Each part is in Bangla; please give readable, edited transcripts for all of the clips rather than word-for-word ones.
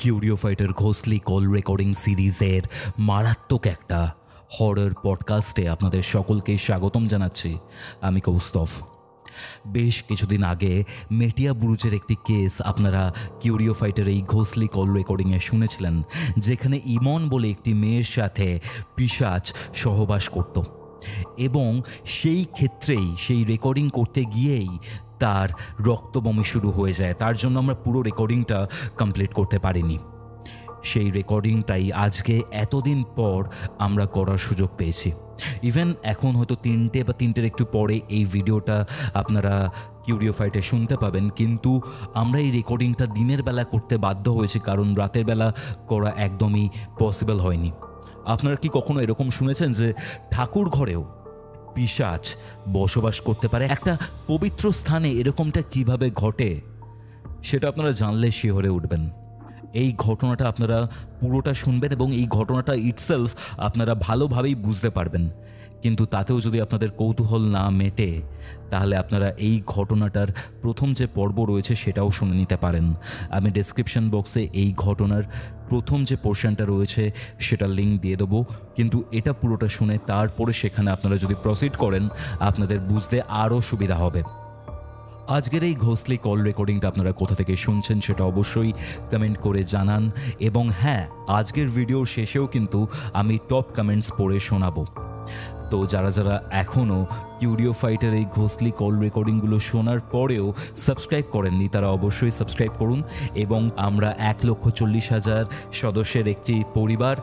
কিউরিও ফাইটার ঘোষলি কল রেকর্ডিং সিরিজের মারাত্মক একটা হরর পডকাস্টে আপনাদের সকলকে স্বাগতম জানাচ্ছি। আমি কৌস্তভ। বেশ কিছুদিন আগে মেটিয়া বুরুজের একটি কেস আপনারা কিউরিও ফাইটার এই ঘোষলি কল রেকর্ডিংয়ে শুনেছিলেন, যেখানে ইমন বলে একটি মেয়ের সাথে পিশাচ সহবাস করত এবং সেই ক্ষেত্রেই সেই রেকর্ডিং করতে গিয়েই তার রক্তবমি শুরু হয়ে যায়। তার জন্য আমরা পুরো রেকর্ডিংটা কমপ্লিট করতে পারিনি। সেই রেকর্ডিংটাই আজকে এতদিন পর আমরা করার সুযোগ পেয়েছি। ইভেন এখন হয়তো 3টে বা 3টের একটু পরে এই ভিডিওটা আপনারা কিউরিও ফাইটে শুনতে পাবেন, কিন্তু আমরা এই রেকর্ডিংটা দিনের বেলা করতে বাধ্য হয়েছি, কারণ রাতের বেলা করা একদমই পসিবল হয়নি। আপনারা কি কখনো এরকম শুনেছেন যে ঠাকুর ঘরেও পিশাচ বসবাস করতে পারে? একটা পবিত্র স্থানে এরকমটা কিভাবে ঘটে সেটা আপনারা জানলে শিহরে উঠবেন। এই ঘটনাটা আপনারা পুরোটা শুনবেন এবং এই ঘটনাটা ইটসেলফ আপনারা ভালোভাবেই বুঝতে পারবেন, কিন্তু তাতেও যদি আপনাদের কৌতূহল না মেটে তাহলে আপনারা এই ঘটনাটার প্রথম যে পর্ব রয়েছে সেটাও শুনে নিতে পারেন। আমি ডেসক্রিপশন বক্সে এই ঘটনার প্রথম যে পোর্শনটা রয়েছে সেটার লিঙ্ক দিয়ে দেবো, কিন্তু এটা পুরোটা শুনে তারপরে সেখানে আপনারা যদি প্রসিড করেন আপনাদের বুঝতে আরও সুবিধা হবে। আজকের এই ঘোষলি কল রেকর্ডিংটা আপনারা কোথা থেকে শুনছেন সেটা অবশ্যই কমেন্ট করে জানান, এবং হ্যাঁ, আজকের ভিডিওর শেষেও কিন্তু আমি টপ কমেন্টস পড়ে শোনাবো। তো যারা যারা এখনও কিউরিও ফাইটার এই ঘোষলি কল রেকর্ডিংগুলো শোনার পরেও সাবস্ক্রাইব করেননি তারা অবশ্যই সাবস্ক্রাইব করুন। এবং আমরা 1,40,000 সদস্যের একটি পরিবার।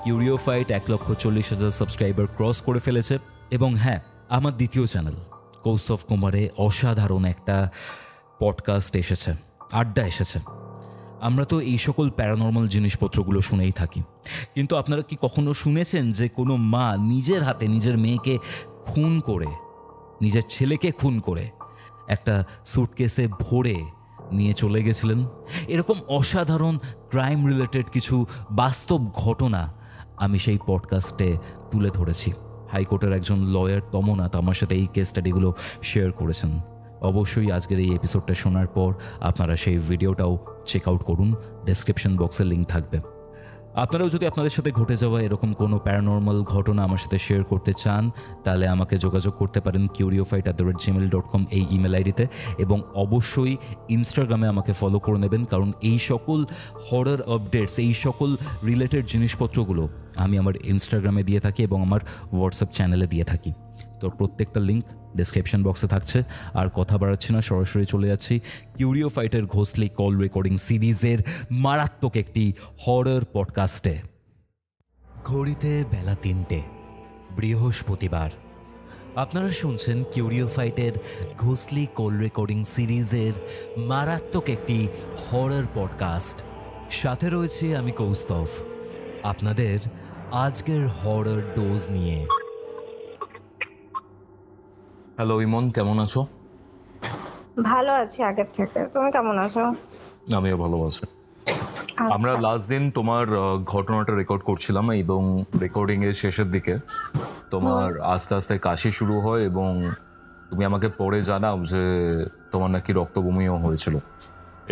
কিউরিও ফাইট 1,40,000 সাবস্ক্রাইবার ক্রস করে ফেলেছে। এবং হ্যাঁ, আমার দ্বিতীয় চ্যানেল কৌস্তভ কুমারে অসাধারণ একটা পডকাস্ট এসেছে, আড্ডা এসেছে। আমরা তো এই সকল প্যারানর্মাল জিনিসপত্রগুলো শুনেই থাকি, কিন্তু আপনারা কি কখনো শুনেছেন যে কোনো মা নিজের হাতে নিজের মেয়েকে খুন করে, নিজের ছেলেকে খুন করে একটা সুটকেসে ভরে নিয়ে চলে গেছিলেন? এরকম অসাধারণ ক্রাইম রিলেটেড কিছু বাস্তব ঘটনা আমি সেই পডকাস্টে তুলে ধরেছি। হাইকোর্টের একজন লয়ার তমনাথ আমার সাথে এই কেস স্টাডিগুলো শেয়ার করেছেন। অবশ্যই আজকের এই এপিসোডটা শোনার পর আপনারা সেই ভিডিওটাও চেক আউট করুন, ডেসক্রিপশন বক্সে লিঙ্ক থাকবে। আপনারাও যদি আপনাদের সাথে ঘটে যাওয়া এরকম কোনো প্যারানর্মাল ঘটনা আমার সাথে শেয়ার করতে চান তাহলে আমাকে যোগাযোগ করতে পারেন curiofite@gmail.com এই ইমেল আইডিতে, এবং অবশ্যই ইনস্টাগ্রামে আমাকে ফলো করে নেবেন, কারণ এই সকল হরর আপডেটস, এই সকল রিলেটেড জিনিসপত্রগুলো আমি আমার ইনস্টাগ্রামে দিয়ে থাকি এবং আমার হোয়াটসঅ্যাপ চ্যানেলে দিয়ে থাকি। তো প্রত্যেকটা লিঙ্ক ডেসক্রিপশন বক্সে থাকছে। আর কথা বাড়াচ্ছি না, সরাসরি চলে যাচ্ছি কিউরিও ফাইটার ঘোষলি কল রেকর্ডিং সিরিজের মারাত্মক একটি হরর পডকাস্টে। ঘড়িতে বেলা 3টে, বৃহস্পতিবার। আপনারা শুনছেন কিউরিও ফাইটের ঘোষলি কল রেকর্ডিং সিরিজের মারাত্মক একটি হরর পডকাস্ট। সাথে রয়েছে আমি কৌস্তভ, আপনাদের আজকের হরর ডোজ নিয়ে। হ্যালো ইমন, কেমন আছো? ভালো আছি আগের থেকে, তুমি কেমন আছো? আমিও ভালো আছি। আমরা লাস্ট দিন তোমার ঘটনাটা রেকর্ড করছিলাম এবং রেকর্ডিং এর শেষের দিকে তোমার আস্তে আস্তে কাশি শুরু হয় এবং তুমি আমাকে পরে জানাও যে তোমার নাকি রক্তবমিও হয়েছিল।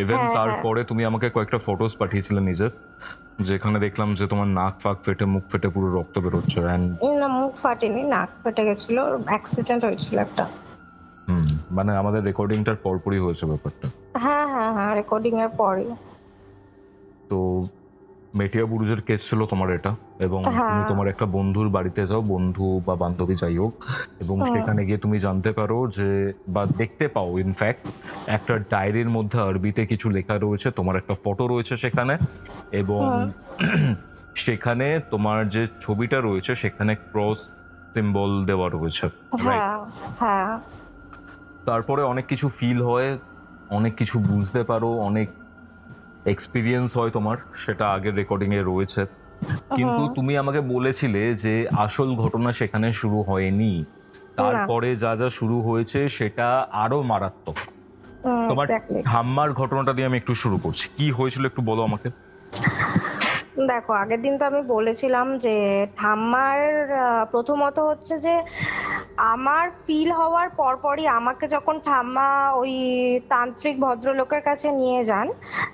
ইভেন তারপরে তুমি আমাকে কয়েকটা ফটোস পাঠিয়েছিলে নিজের, যেখানে দেখলাম যে তোমার নাক ফাক ফেটে, মুখ ফেটে পুরো রক্ত বেরোচ্ছে। না, মুখ ফাটেনি, নাক ফেটে গেছিল, অ্যাক্সিডেন্ট হয়েছিল একটা। মানে আমাদের রেকর্ডিংটার পরপরই হয়েছে ব্যাপারটা? হ্যাঁ হ্যাঁ হ্যাঁ, রেকর্ডিং এর পরে। তো মেটিয়া বুরুজের কেস ছিল তোমার এটা, এবং তুমি তোমার একটা বন্ধুর বাড়িতে যাও, বন্ধু বা বান্ধবী যাই হোক, এবং সেখানে গিয়ে তুমি জানতে পারো যে, বা দেখতে পাও ইনফ্যাক্ট, একটা ডায়েরির মধ্যে আরবিতে কিছু লেখা রয়েছে, তোমার একটা ফটো রয়েছে সেখানে, এবং সেখানে তোমার যে ছবিটা রয়েছে সেখানে ক্রস সিম্বল দেওয়া রয়েছে। তারপরে অনেক কিছু ফিল হয়, অনেক কিছু বুঝতে পারো, অনেক এক্সপিরিয়েন্স হয় তোমার, সেটা আগের রেকর্ডিং এ রয়েছে। কিন্তু তুমি আমাকে বলেছিলে যে আসল ঘটনা সেখানে শুরু হয়নি, তারপরে যা যা শুরু হয়েছে সেটা আরো মারাত্মক। তোমার ঠাম্মার ঘটনাটা দিয়ে আমি একটু শুরু করছি, কি হয়েছিল একটু বলো আমাকে। দেখো, আগের দিন তো আমি বলেছিলাম যে ঠাম্মার প্রথমত হচ্ছে যে আমার ফিল হওয়ার পরপরই আমাকে যখন ঠাম্মা ওই তান্ত্রিক ভদ্রলোকের কাছে নিয়ে যান,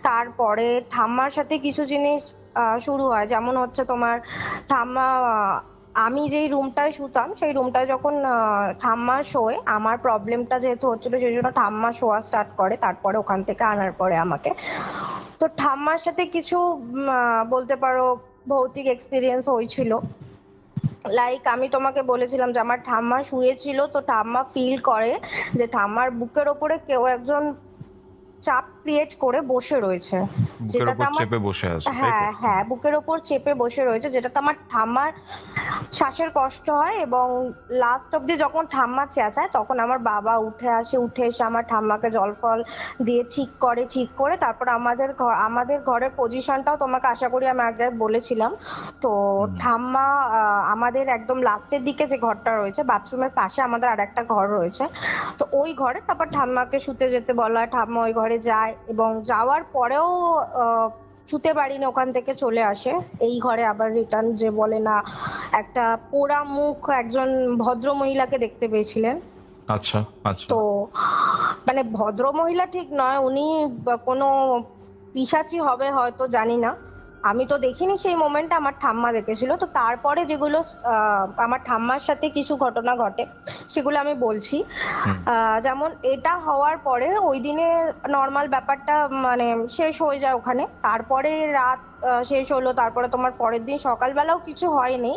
তারপরে ঠাম্মার সাথে কিছু জিনিস শুরু হয়। যেমন হচ্ছে তোমার ঠাম্মা, আমি যেই রুমটায় শুতাম সেই রুমটায় যখন ঠাম্মা শোয়, আমার প্রবলেমটা যেহেতু হচ্ছিল সেই জন্য ঠাম্মা শোয়া স্টার্ট করে, তারপরে ওখান থেকে আনার পরে আমাকে, তো ঠাম্মার সাথে কিছু বলতে পারো ভৌতিক এক্সপিরিয়েন্স হয়েছিল। লাইক আমি তোমাকে বলেছিলাম যে আমার ঠাম্মা শুয়েছিল, তো ঠাম্মা ফিল করে যে ঠাম্মার বুকের ওপরে কেউ একজন চাপ ক্রিয়েট করে বসে রয়েছে, বুকের উপর চেপে বসে আছে। হ্যাঁ হ্যাঁ, বুকের ওপর চেপে বসে রয়েছে, যেটাতে আমার ঠাম্মার শ্বাসের কষ্ট হয়। এবং লাস্ট অব্দি যখন ঠাম্মা চেঁচায় তখন আমার বাবা উঠে আসে, উঠে এসে আমার ঠাম্মাকে জল ফল দিয়ে ঠিক করে তারপর আমাদের ঘরের পজিশনটাও তোমাকে আশা করি আমি আগে বলেছিলাম। তো ঠাম্মা আমাদের একদম লাস্টের দিকে যে ঘরটা রয়েছে, বাথরুমের পাশে আমাদের আর একটা ঘর রয়েছে, তো ওই ঘরে তারপর ঠাম্মাকে শুতে যেতে বলা হয়। ঠাম্মা ওই ঘরে যায় এবং যাওয়ার পরেও শুতে পারিনি, ওখান থেকে চলে আসে এই ঘরে আবার রিটার্ন। যে বলে না, একটা পোড়া মুখ একজন ভদ্র মহিলাকে দেখতে পেয়েছিলেন। আচ্ছা আচ্ছা। তো মানে ভদ্র মহিলা ঠিক নয়, উনি কোনো পিশাচি হবে হয়তো, জানি না, আমি তো দেখিনি সেই মোমেন্টে, আমার ঠাম্মা দেখেছিল। তো তারপরে যেগুলো আমার ঠাম্মার সাথে কিছু ঘটনা ঘটে সেগুলো আমি বলছি। যেমন এটা হওয়ার পরে ওই দিনে নর্মাল ব্যাপারটা মানে শেষ হয়ে যায় ওখানে, তারপরে রাত শেষ হলো, তারপরে তোমার পরের দিন সকালবেলাও কিছু হয়নি।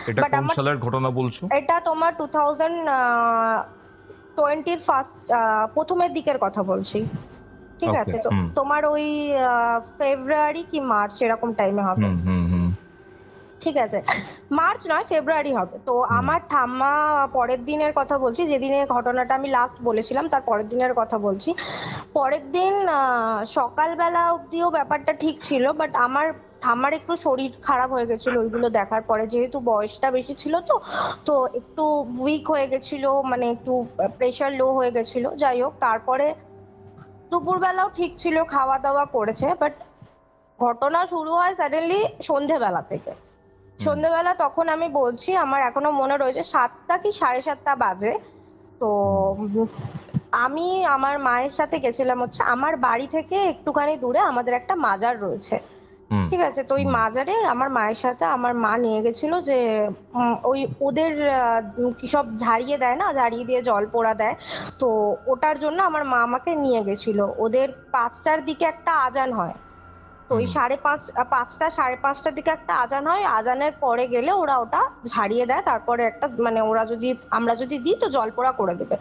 এটা কোন সালের ঘটনা বলছো? এটা তোমার 2020 ফার্স্ট প্রথমের দিকের কথা বলছি, ঠিক আছে? তো তোমার ওই ফেব্রুয়ারি কি মার্চ এরকম টাইমে হবে, ঠিক আছে? মার্চ নয়, ফেব্রুয়ারি হবে। তো আমার ঠাম্মা, পরের দিনের কথা বলছি, যেদিনে ঘটনাটা আমি লাস্ট বলেছিলাম তার পরের দিনের কথা বলছি। পরের দিন সকালবেলা অবধিও ব্যাপারটা ঠিক ছিল, বাট আমার ঠাম্মার একটু শরীর খারাপ হয়ে গেছিল ওইগুলো দেখার পরে, যেহেতু বয়সটা বেশি ছিল, তো একটু উইক হয়ে গেছিল, মানে একটু প্রেশার লো হয়ে গেছিল। যাই হোক, তারপরে দুপুরবেলাও ঠিক ছিল, খাওয়া দাওয়া করেছে, বাট ঘটনা শুরু হয় সাডেনলি সন্ধেবেলা থেকে। সন্ধেবেলা তখন আমি বলছি, আমার এখনো মনে রয়েছে 7টা কি 7:30 বাজে। তো আমি আমার মায়ের সাথে গেছিলাম হচ্ছে আমার বাড়ি থেকে একটুখানি দূরে আমাদের একটা মাজার রয়েছে, ঠিক আছে? তো ওই মাজারে আমার মায়ের সাথে আমার মা নিয়ে গেছিল, যে ওই ওদের কি সব ঝাড়িয়ে দেয় না, ঝাড়িয়ে দিয়ে জল পোড়া দেয়, তো ওটার জন্য আমার মা আমাকে নিয়ে গেছিল। ওদের 5টার দিকে একটা আজান হয়, তো ওই 5:30 5:30টার দিকে একটা আজান হয়, আজানের পরে গেলে ওরা ওটা ঝাড়িয়ে দেয়, তারপরে একটা মানে আমরা যদি দিই তো জল পোড়া করে দেবে।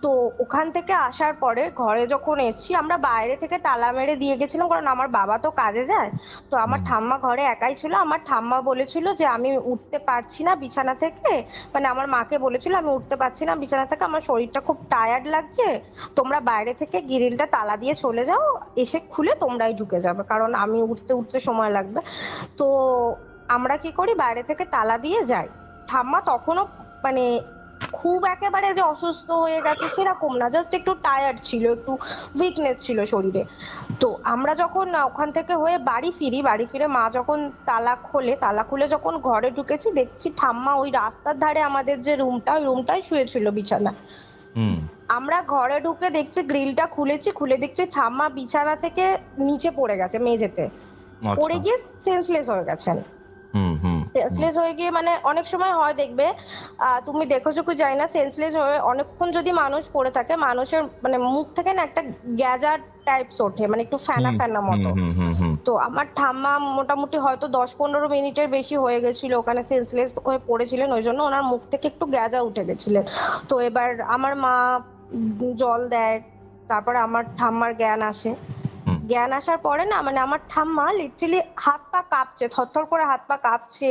তো ওখান থেকে আসার পরে ঘরে যখন এসছি, আমরা বাইরে থেকে তালা মেরে দিয়ে গেছিলাম, কারণ আমার বাবা তো কাজে যায়, তো আমার ঠাম্মা ঘরে একাই ছিল। আমার ঠাম্মা বলেছিল যে আমি উঠতে পারছি না বিছানা থেকে, মানে আমার মাকে বলেছিল আমি উঠতে পারছি না বিছানা থেকে, আমার শরীরটা খুব টায়ার্ড লাগছে, তোমরা বাইরে থেকে গ্রিলটা তালা দিয়ে চলে যাও, এসে খুলে তোমরাই ঢুকে যাবে, কারণ আমি উঠতে সময় লাগবে। তো আমরা কি করি, বাইরে থেকে তালা দিয়ে যাই। ঠাম্মা তখনও মানে খুব একেবারে যে অসুস্থ হয়ে গেছে সেরকম না, জাস্ট একটু টায়ার্ড ছিল, একটু উইকনেস ছিল শরীরে। তো আমরা যখন ওখান থেকে হয়ে বাড়ি ফিরে মা যখন তালা খুলে যখন ঘরে ঢুকেছি, দেখছি ঠাম্মা ওই রাস্তার ধারে আমাদের যে রুমটা, ওই রুমটাই শুয়েছিল বিছানা। আমরা ঘরে ঢুকে দেখছি গ্রিলটা খুলে দেখছি ঠাম্মা বিছানা থেকে নিচে পড়ে গেছে মেঝেতে, পড়ে গিয়ে সেন্সলেস হয়ে গেছেন। সেন্সলেস হয়ে গিয়ে মানে অনেক সময় হয় দেখবে, তুমি দেখেছো কি জানি না, সেন্সলেস হয়ে অনেকক্ষণ যদি মানুষ পড়ে থাকে, মানুষের মানে মুখ থেকে না একটা গ্যাজার টাইপস ওঠে, মানে একটু ফেনা মতো। তো আমার ঠাম্মা মোটামুটি হয়তো 10-15 মিনিটের বেশি হয়ে গেছিল ওখানে সেন্সলেস হয়ে পড়েছিলেন, ওই জন্য ওনার মুখ থেকে একটু গ্যাজা উঠে গেছিলেন। তো এবার আমার মা জল দেয়, তারপরে আমার ঠাম্মার জ্ঞান আসার পরে না, মানে আমার ঠাম্মা লিটারালি হাত পা কাঁপছে, থরথর করে হাত পা কাঁপছে,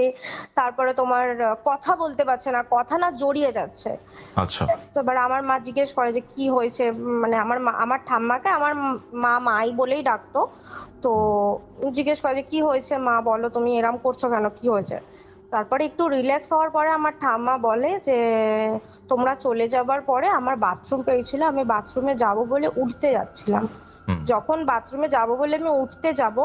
তারপরে তোমার কথা বলতে পারছে না, কথা না জড়িয়ে যাচ্ছে। আচ্ছা। তো এবার আমার মা জিজ্ঞেস করে যে কি হয়েছে, মানে আমার ঠাম্মাকে আমার মা মাই বলেই ডাকতো। তো জিজ্ঞেস করে যে কি হয়েছে মা, বলো তুমি এরম করছো কেন, কি হয়েছে? তারপরে একটু রিল্যাক্স হওয়ার পরে আমার ঠাম্মা বলে যে তোমরা চলে যাবার পরে আমার বাথরুম পেয়েছিল, আমি বাথরুমে যাব বলে উঠতে যাচ্ছিলাম, যখন বাথরুমে যাব বলে আমি উঠতে যাব,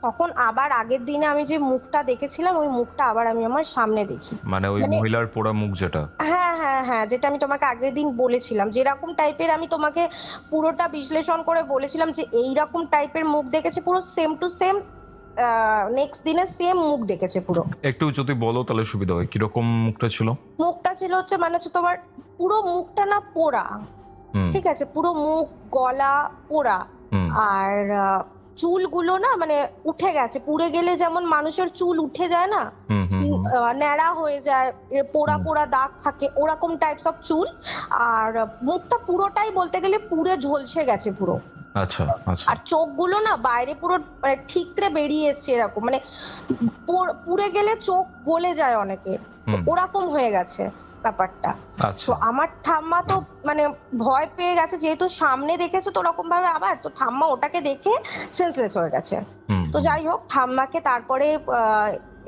তখন আবার আগের দিনে আমি যে মুখটা দেখেছিলাম ওই মুখটা আবার আমি আমার সামনে দেখি, মানে ওই মহিলার পোড়া মুখ যেটা। হ্যাঁ হ্যাঁ হ্যাঁ, যেটা আমি তোমাকে আগের দিন বলেছিলাম, যেরকম টাইপের আমি তোমাকে পুরোটা বিশ্লেষণ করে বলেছিলাম যে এইরকম টাইপের মুখ দেখেছে, পুরো সেম টু সেম নেক্সট দিনে সেম মুখ দেখেছে পুরো। একটু যদি বলো তাহলে সুবিধা হয়, কিরকম মুখটা ছিল? মুখটা ছিল হচ্ছে মানে হচ্ছে তোমার পুরো মুখটা না পোড়া, ঠিক আছে, পুরো মুখ গলা পোড়া, আর চুলগুলো না মানে উঠে গেছে, পুড়ে গেলে যেমন মানুষের চুল উঠে যায় না, ন্যাড়া হয়ে যায়, পোড়া পোড়া দাগ থাকে, ওরকম টাইপস অফ চুল। আর মুখটা পুরোটাই বলতে গেলে পুড়ে ঝলসে গেছে পুরো। আচ্ছা আচ্ছা। আর চোখগুলো না বাইরে পুরো ঠিকরে বেরিয়ে এসছে, এরকম মানে পুড়ে গেলে চোখ গলে যায় অনেকে, ওরকম হয়ে গেছে ব্যাপারটা। তো আমার ঠাম্মা তো মানে ভয় পেয়ে গেছে, যেহেতু সামনে দেখেছে তো ওরকম ভাবে, আবার তো ঠাম্মা ওটাকে দেখে সেন্সলেস হয়ে গেছে। তো যাই হোক, ঠাম্মাকে তারপরে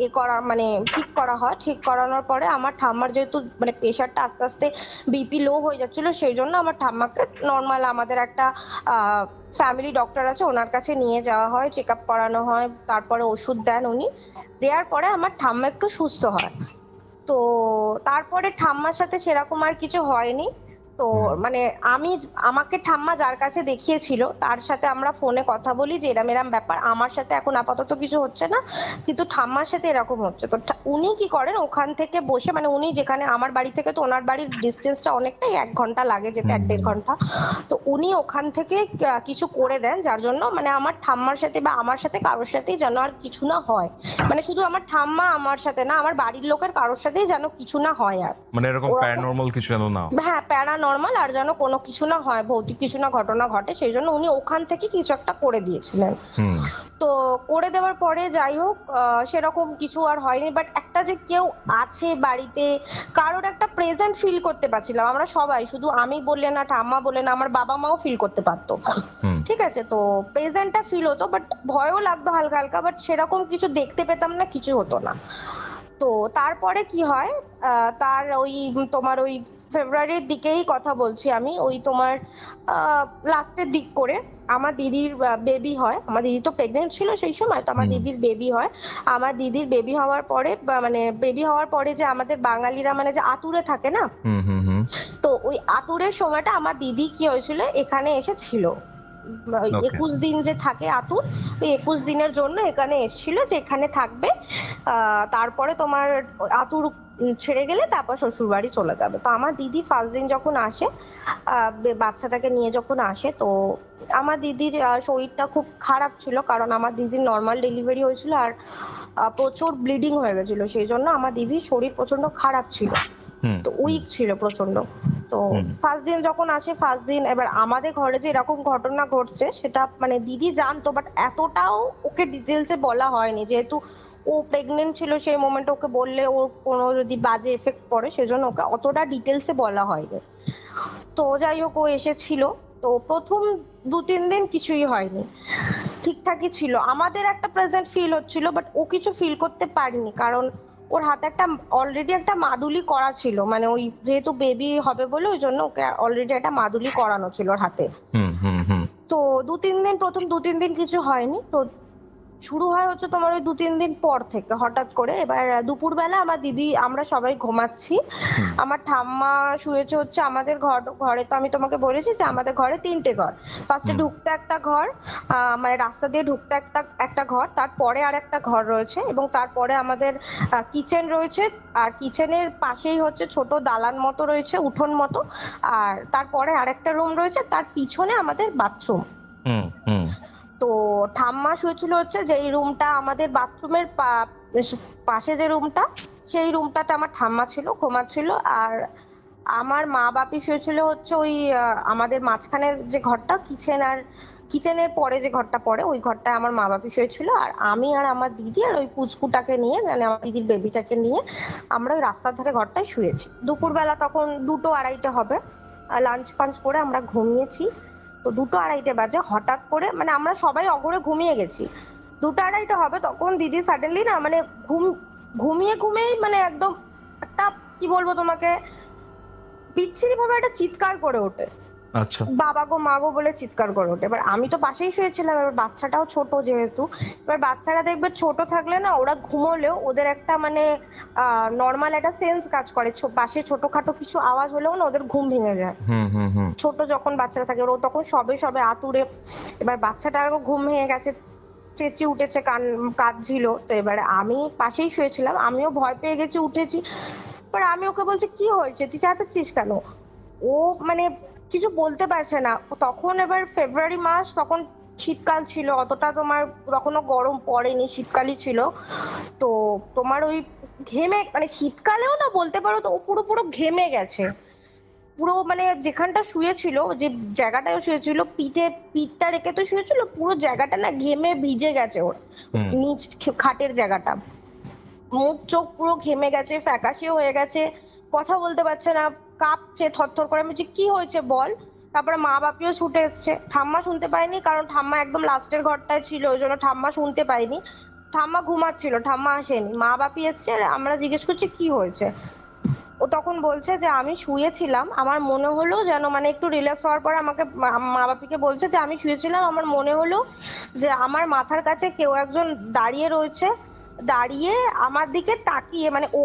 এ করা মানে ঠিক করা হয়। ঠিক করানোর পরে আমার ঠাম্মার যেহেতু মানে প্রেশারটা আস্তে আস্তে বিপি লো হয়ে যাচ্ছিল, সেই জন্য আমার ঠাম্মাকে নর্মাল আমাদের একটা ফ্যামিলি ডক্টর আছে, ওনার কাছে নিয়ে যাওয়া হয়, চেক আপ করানো হয়, তারপরে ওষুধ দেন উনি, দেওয়ার পরে আমার ঠাম্মা একটু সুস্থ হয়। তো তারপরে ঠাম্মার সাথে সেরকম আর কিছু হয়নি। তো মানে আমাকে ঠাম্মা যার কাছে দেখিয়েছিল তার সাথে আমরা ফোনে কথা বলি যে এরম এরম ব্যাপার, আমার সাথে এখন আপাতত কিছু হচ্ছে না, কিন্তু ঠাম্মার সাথে এরকম হচ্ছে। তো উনি কি করেন, ওখান থেকে বসে মানে উনি যেখানে আমার বাড়ি থেকে তো ওনার বাড়ির ডিস্টেন্সটা অনেকটাই, 1 ঘন্টা লাগে যেতে, 1-1.5 ঘন্টা। তো উনি ওখান থেকে কিছু করে দেন যার জন্য মানে আমার ঠাম্মার সাথে বা আমার সাথে কারোর সাথেই যেন আর কিছু না হয়, মানে শুধু আমার ঠাম্মা আমার সাথে না, আমার বাড়ির লোকের কারোর সাথেই যেন কিছু না হয় আর, মানে এরকম প্যারানরমাল কিছু যেন না, হ্যাঁ প্যারানরমাল আর যেন কোনো কিছু না হয়, ভৌতিক কিছু না ঘটনা ঘটে, সেই জন্য উনি ওখান থেকে কিছু একটা করে দিয়েছিলেন। তো করে দেওয়ার পরে যাই হোক সেরকম কিছু আর হয়নি, বাট একটা যে কেউ আছে বাড়িতে, কারোর একটা প্রেজেন্ট ফিল করতে পারছিলাম আমরা সবাই, শুধু আমি বললে না, ঠাম্মা বলে না, আমার বাবা মাও ফিল করতে পারতো, ঠিক আছে। তো প্রেজেন্টটা ফিল হতো, বাট ভয়ও লাগতো হালকা হালকা, বাট সেরকম কিছু দেখতে পেতাম না, কিছু হতো না। তো তারপরে কি হয়, তার ওই তোমার ওই ফেব্রুয়ারির দিকেই কথা বলছি আমি, ওই তোমার লাস্টের দিক করে আমার দিদির বেবি হয়। আমার দিদি তো প্রেগনেন্ট ছিল সেই সময়, তো আমার দিদির বেবি হয়। আমার দিদির বেবি হওয়ার পরে মানে বেবি হওয়ার পরে যে আমাদের বাঙালিরা মানে যে আতুরে থাকে না, তো ওই আতুরের সময়টা আমার দিদি কি হয়েছিল, এখানে এসেছিল 21 দিন যে থাকে আতুর, ওই 21 দিনের জন্য এখানে এসেছিল যে এখানে থাকবে, তারপরে তোমার আতুর ছেড়ে গেলে তারপর শ্বশুর বাড়ি চলে যাবে। তো আমার দিদি ফার্স্ট দিন যখন আসে, বাচ্চাটাকে নিয়ে যখন আসে, তো আমার দিদির শরীরটা খুব খারাপ ছিল, কারণ আমার দিদির নর্মাল ডেলিভারি হয়েছিল আর প্রচুর ব্লিডিং হয়ে গেছিল, সেই জন্য আমার দিদির শরীর প্রচন্ড খারাপ ছিল, তো উইক ছিল প্রচন্ড। তো ফার্স্ট দিন যখন আসে, ফার্স্ট দিন এবার আমাদের ঘরে যে এরকম ঘটনা ঘটছে সেটা মানে দিদি জানতো, বাট এতটাও ওকে ডিটেলসে বলা হয়নি, যেহেতু ও প্রেগনেন্ট ছিল সেই মোমেন্টে, ওকে বললে ওর কোনো যদি বাজে এফেক্ট পড়ে, সেজন্য ওকে অতটা ডিটেলসে বলা হয়নি। তো যাই হোক, ও এসেছিল, তো প্রথম 2-3 দিন কিছুই হয়নি, ঠিকঠাকই ছিল, আমাদের একটা প্রেজেন্ট ফিল হচ্ছিল, বাট ও কিছু ফিল করতে পারিনি, কারণ ওর হাতে একটা অলরেডি একটা মাদুলি করা ছিল, মানে ওই যেহেতু বেবি হবে বলে ওই জন্য ওকে অলরেডি একটা মাদুলি করানো ছিল ওর হাতে। তো 2-3 দিন, প্রথম 2-3 দিন কিছু হয়নি। তো শুরু হয় হচ্ছে তোমার ওই 2-3 দিন পর থেকে হঠাৎ করে, এবার দুপুরবেলা আমার দিদি আমরা সবাই ঘুমাচ্ছি, আমার ঠাম্মা শুয়েছে হচ্ছে আমাদের ঘরে। তো আমি তোমাকে বলেছি যে আমাদের ঘরে 3টে ঘর, ফার্স্টে ঢুকতে একটা ঘর, মানে রাস্তা দিয়ে ঢুকতে একটা ঘর, তারপরে আর একটা ঘর রয়েছে, এবং তারপরে আমাদের কিচেন রয়েছে, আর কিচেনের পাশেই হচ্ছে ছোট দালান মতো রয়েছে, উঠোন মতো, আর তারপরে আরেকটা রুম রয়েছে, তার পিছনে আমাদের বাথরুম। তো ঠাম্মা শুয়েছিল হচ্ছে যেই রুমটা আমাদের বাথরুমের পাশে, যে রুমটা, সেই রুমটাতে আমার ঠাম্মা ছিল, ঘুমাচ্ছিল, আর আমার মা বাপি শুয়েছিল হচ্ছে ওই আমাদের মাঝখানের যে ঘরটা, কিচেনের পরে যে ঘরটা পড়ে, ওই ঘরটায় আমার মা বাপি শুয়েছিল, আর আমি আর আমার দিদি আর ওই পুচকুটাকে নিয়ে, মানে আমার দিদির বেবিটাকে নিয়ে আমরা ওই রাস্তার ধারে ঘরটায় শুয়েছি। দুপুরবেলা তখন 2-2-2:30 হবে, লাঞ্চ ফাঞ্চ করে আমরা ঘুমিয়েছি। তো 2-2-2:30 বাজে হঠাৎ করে, মানে আমরা সবাই অঘরে ঘুমিয়ে গেছি, 2-2-2:30 হবে, তখন দিদি সাডেনলি না মানে ঘুমিয়ে মানে একদম একটা কি বলবো তোমাকে, বিচ্ছিরি ভাবে একটা চিৎকার করে ওঠে, আচ্ছা, বাবা গো মা গো বলে চিৎকার করে ওঠে। এবার আমি তো পাশেই শুয়েছিলাম, এবার বাচ্চাটাও ছোট যেহেতু, এবার বাচ্চারা দেখবে ছোট থাকলে না ওরা ঘুমোলেও ওদের একটা মানে নর্মাল একটা সেন্স কাজ করে, পাশে ছোটখাটো কিছু আওয়াজ হলেও না ওদের ঘুম ভেঙে যায়। ছোট যখন বাচ্চারা থাকে ও তখন সবে আতুরে, এবার বাচ্চাটার ঘুম ভেঙে গেছে, চেঁচিয়ে উঠেছে, কাঁদছিল। তো এবারে আমি পাশেই শুয়েছিলাম, আমিও ভয় পেয়ে গেছি, উঠেছি। এবার আমি ওকে বলছি কি হয়েছে, তুই চেঁচাচ্ছিস কেন? ও মানে কিছু বলতে পারছে না তখন। এবার ফেব্রুয়ারি মাস, তখন শীতকাল ছিল, অতটা তোমার তখনও গরম পড়েনি, শীতকালই ছিল। তো তোমার ওই ঘেমে, মানে শীতকালেও না বলতে পারো তো ও পুরো পুরো ঘেমে গেছে পুরো, মানে যেখানটা শুয়েছিল, যে জায়গাটায় শুয়েছিল, পিঠটা রেখে তো শুয়েছিল, পুরো জায়গাটা না ঘেমে ভিজে গেছে ওর, নিচ খাটের জায়গাটা। মুখ চোখ পুরো ঘেমে গেছে, ফ্যাকাশে হয়ে গেছে, কথা বলতে পারছে না, কাঁপছে থরথর করে। আমি বলছি কি হয়েছে বল। তারপরে মা বাপিও ছুটে এসছে, ঠাম্মা শুনতে পাইনি, কারণ ঠাম্মা একদম লাস্টের ঘরটায় ছিল, ওই জন্য ঠাম্মা শুনতে পাইনি। ঠাম্মা ঘুমাচ্ছিল, ঠাম্মা আসেনি। মা বাপি এসছে, আমরা জিজ্ঞেস করছি কি হয়েছে। ও তখন বলছে যে আমি শুয়েছিলাম, আমার মনে হলো যেন, মানে একটু রিল্যাক্স হওয়ার পর আমাকে মা বাপিকে বলছে যে আমি শুয়েছিলাম, আমার মনে হলো যে আমার মাথার কাছে কেউ একজন দাঁড়িয়ে রয়েছে, দাঁড়িয়ে আমার দিকে তাকিয়ে, মানে ও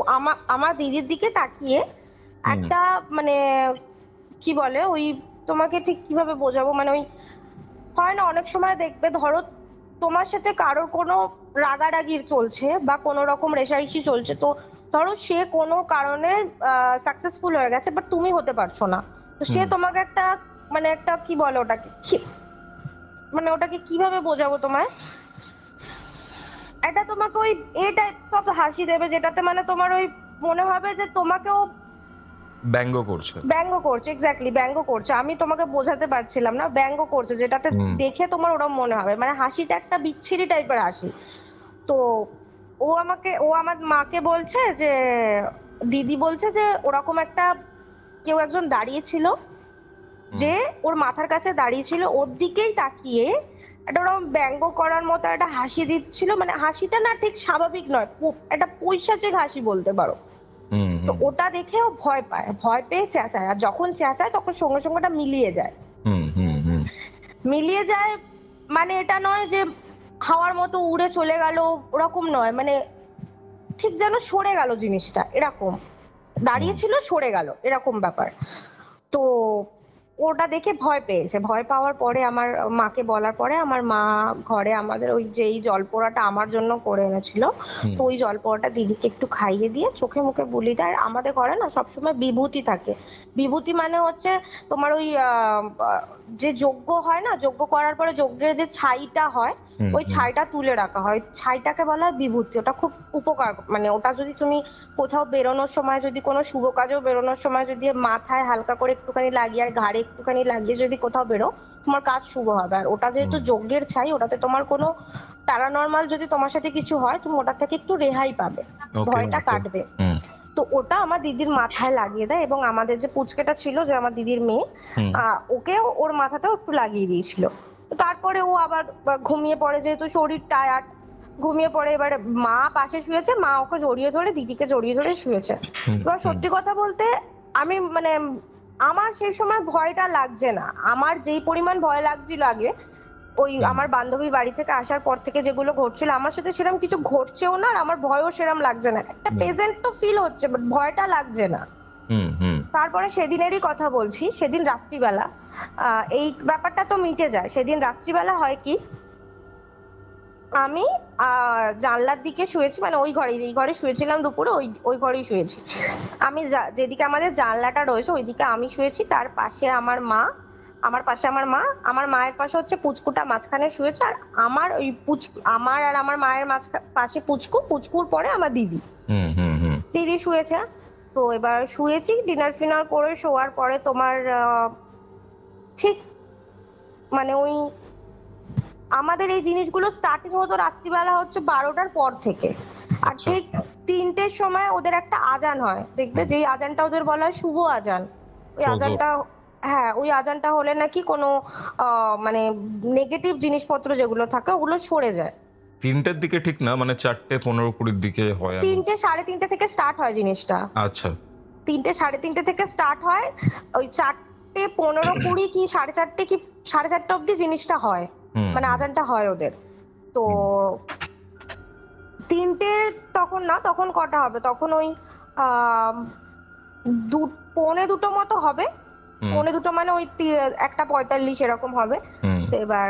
আমার দিদির দিকে তাকিয়ে একটা, মানে কি বলে ওই, তোমাকে ঠিক কিভাবে বোঝাবো, মানে ওই হয় না অনেক সময় দেখবে, ধরো তোমার সাথে কারোর কোনো রাগারাগি চলছে বা কোনো রকম রেষারেষি চলছে, তো ধরো সে কোনো কারণে সাকসেসফুল হয়ে গেছে বাট তুমি হতে পারছো না, তো সে তোমাকে একটা, মানে একটা কি বলে ওটাকে, মানে ওটাকে কিভাবে বোঝাবো তোমায়, এটা তোমাকে ওই এই টাইপ অফ হাসি দেবে যেটাতে মানে তোমার ওই মনে হবে যে তোমাকেও ব্যঙ্গ করছে, এক্স্যাক্টলি ব্যঙ্গ করছে। আমি তোমাকে বোঝাতে পারছিলাম না, ব্যঙ্গ করছে, যেটাতে দেখে তোমার ওরকম মনে হবে, মানে হাসিটা একটা বিচ্ছিরি টাইপের হাসি। তো ও আমার মাকে বলছে যে, দিদি বলছে যে ওরকম একটা কেউ একজন দাঁড়িয়ে ছিল, যে ওর মাথার কাছে দাঁড়িয়ে ছিল, ওর দিকেই তাকিয়ে একটা ওরকম ব্যঙ্গ করার মতো একটা হাসি দিচ্ছিল, মানে হাসিটা না ঠিক স্বাভাবিক নয়, একটা পৈশাচিক হাসি বলতে পারো। তো ওটা দেখে ও ভয় পায়, ভয় পেয়ে চেঁচায়, আর যখন চেঁচায় তখন সঙ্গে সঙ্গে ওটা মিলিয়ে যায়, মানে এটা নয় যে হাওয়ার মতো উড়ে চলে গেল, ওরকম নয়, মানে ঠিক যেন সরে গেল জিনিসটা, এরকম দাঁড়িয়ে ছিল সরে গেল, এরকম ব্যাপার। তো ওটা দেখে ভয় পেয়েছে, ভয় পাওয়ার পরে আমার মাকে বলার পরে আমার মা ঘরে আমাদের ওই যেই জলপোড়াটা আমার জন্য করে এনেছিল, তো ওই জলপোড়াটা দিদিকে একটু খাইয়ে দিয়ে চোখে মুখে বুলি দেয়। আর আমাদের ঘরে না সবসময় বিভূতি থাকে, বিভূতি মানে হচ্ছে তোমার ওই যে যজ্ঞ হয় না, যজ্ঞ করার পরে যজ্ঞের যে ছাইটা হয়, ওই ছাইটা তুলে রাখা হয়, ছাইটাকে বলা হয় বিভূতি। ওটা খুব উপকার, মানে ওটা যদি তুমি কোথাও বেরোনোর সময়, যদি কোনো শুভ কাজেও বেরোনোর সময় যদি মাথায় হালকা করে একটুখানি লাগিয়ে আর ঘাড়ে একটুখানি লাগিয়ে যদি কোথাও বেরো, তোমার কাজ শুভ হবে। আর ওটা যেহেতু যজ্ঞের ছাই, ওটাতে তোমার কোনো প্যারানর্মাল যদি তোমার সাথে কিছু হয়, তুমি ওটা থেকে একটু রেহাই পাবে, ভয়টা কাটবে। তো ওটা আমার দিদির মাথায় লাগিয়ে দেয়, এবং আমাদের যে পুচকেটা ছিল, যে আমার দিদির মেয়ে, ওকে ওর মাথাতেও একটু লাগিয়ে দিয়েছিল। তারপরে ও আবার ঘুমিয়ে পড়ে, যেহেতু শরীর টায়ার্ড, ঘুমিয়ে পড়ে। এবার মা পাশে শুয়েছে, মা ওকে জড়িয়ে ধরে, দিদিকে জড়িয়ে ধরে শুয়েছে। এবার সত্যি কথা বলতে আমি মানে আমার সেই সময় ভয়টা লাগছে না, আমার যেই পরিমাণ ভয় লাগছিল আগে ওই আমার বান্ধবীর বাড়ি থেকে আসার পর থেকে যেগুলো ঘটছিল, আমার সাথে সেরকম কিছু ঘটছেও না, আর আমার ভয়ও সেরকম লাগছে না, একটা প্রেজেন্ট তো ফিল হচ্ছে বাট ভয়টা লাগছে না। তারপরে সেদিনেরই কথা বলছি, সেদিন রাত্রিবেলা এই ব্যাপারটা তো মিটে যায়। সেদিন রাত্রিবেলা হয় কি, আমি জানলার দিকে শুয়েছি, মানে ওই ঘরে, যেই ঘরে শুয়েছিলাম দুপুরে, ওই ঘরেই শুয়েছি আমি। যেদিকে আমাদের জানলাটা রয়েছে ওইদিকে আমি শুয়েছি, তার পাশে আমার মা, আমার পাশে আমার মা, আমার মায়ের পাশে হচ্ছে পুচকুটা মাঝখানে শুয়েছে, আর আমার ওই আমার আর আমার মায়ের পাশে পুচকুর পরে আমার দিদি শুয়েছে। তো এবার শুয়েছি, ডিনার ফিনার করে শোয়ার পরে তোমার ঠিক মানে ওই আমাদের এই জিনিসগুলো স্টার্টিং হতো রাত্রিবেলা হচ্ছে 12টার পর থেকে, আর ঠিক 3টের সময় ওদের একটা আজান হয়, দেখবে যেই আজানটা ওদের বলা হয় শুভ আজান। ওই আজানটা, হ্যাঁ ওই আজানটা হলে নাকি কোনো মানে নেগেটিভ জিনিসপত্র যেগুলো থাকে ওগুলো সরে যায়। 3টের দিকে ঠিক না, মানে 4টে 15-20 দিকে হয়। 3টে 3:30 থেকে স্টার্ট হয় জিনিসটা। আচ্ছা, 3টে 3:30 থেকে স্টার্ট হয়, ওই 4টে 4:15-20 কি 4:30 কি 4:30 অব্দি জিনিসটা হয়, মানে আজানটা হয় ওদের। তো 3টে তখন না, তখন কটা হবে, তখন ওই 2:45 মতো হবে, 2:45 মানে ওই 1:45 এরকম হবে। তো এবার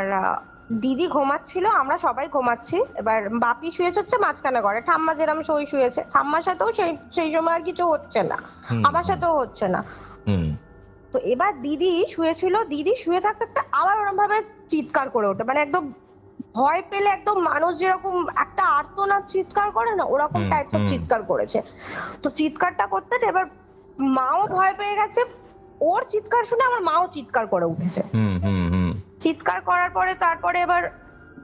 দিদি ঘুমাচ্ছিল, আমরা সবাই ঘুমাচ্ছি, এবার বাপি শুয়েছে হচ্ছে মাঝখানে ঘরে, ঠাম্মা যেরকম শুয়েছে, ঠাম্মার সাথেও সেই সময় আর কিছু হচ্ছে না, আমার সাথেও হচ্ছে না। তো এবার দিদি শুয়েছিল, দিদি শুয়ে থাকতে থাকতে আবার ওরকম ভাবে চিৎকার করে ওঠে, মানে একদম ভয় পেলে একদম মানুষ যেরকম একটা আর্তনাদ চিৎকার করে না, ওরকম টাইপস অফ চিৎকার করেছে। তো চিৎকারটা করতে এবার মাও ভয় পেয়ে গেছে, ওর চিৎকার শুনে আমার মাও চিৎকার করে উঠেছে। চিৎকার করার পরে তারপরে এবার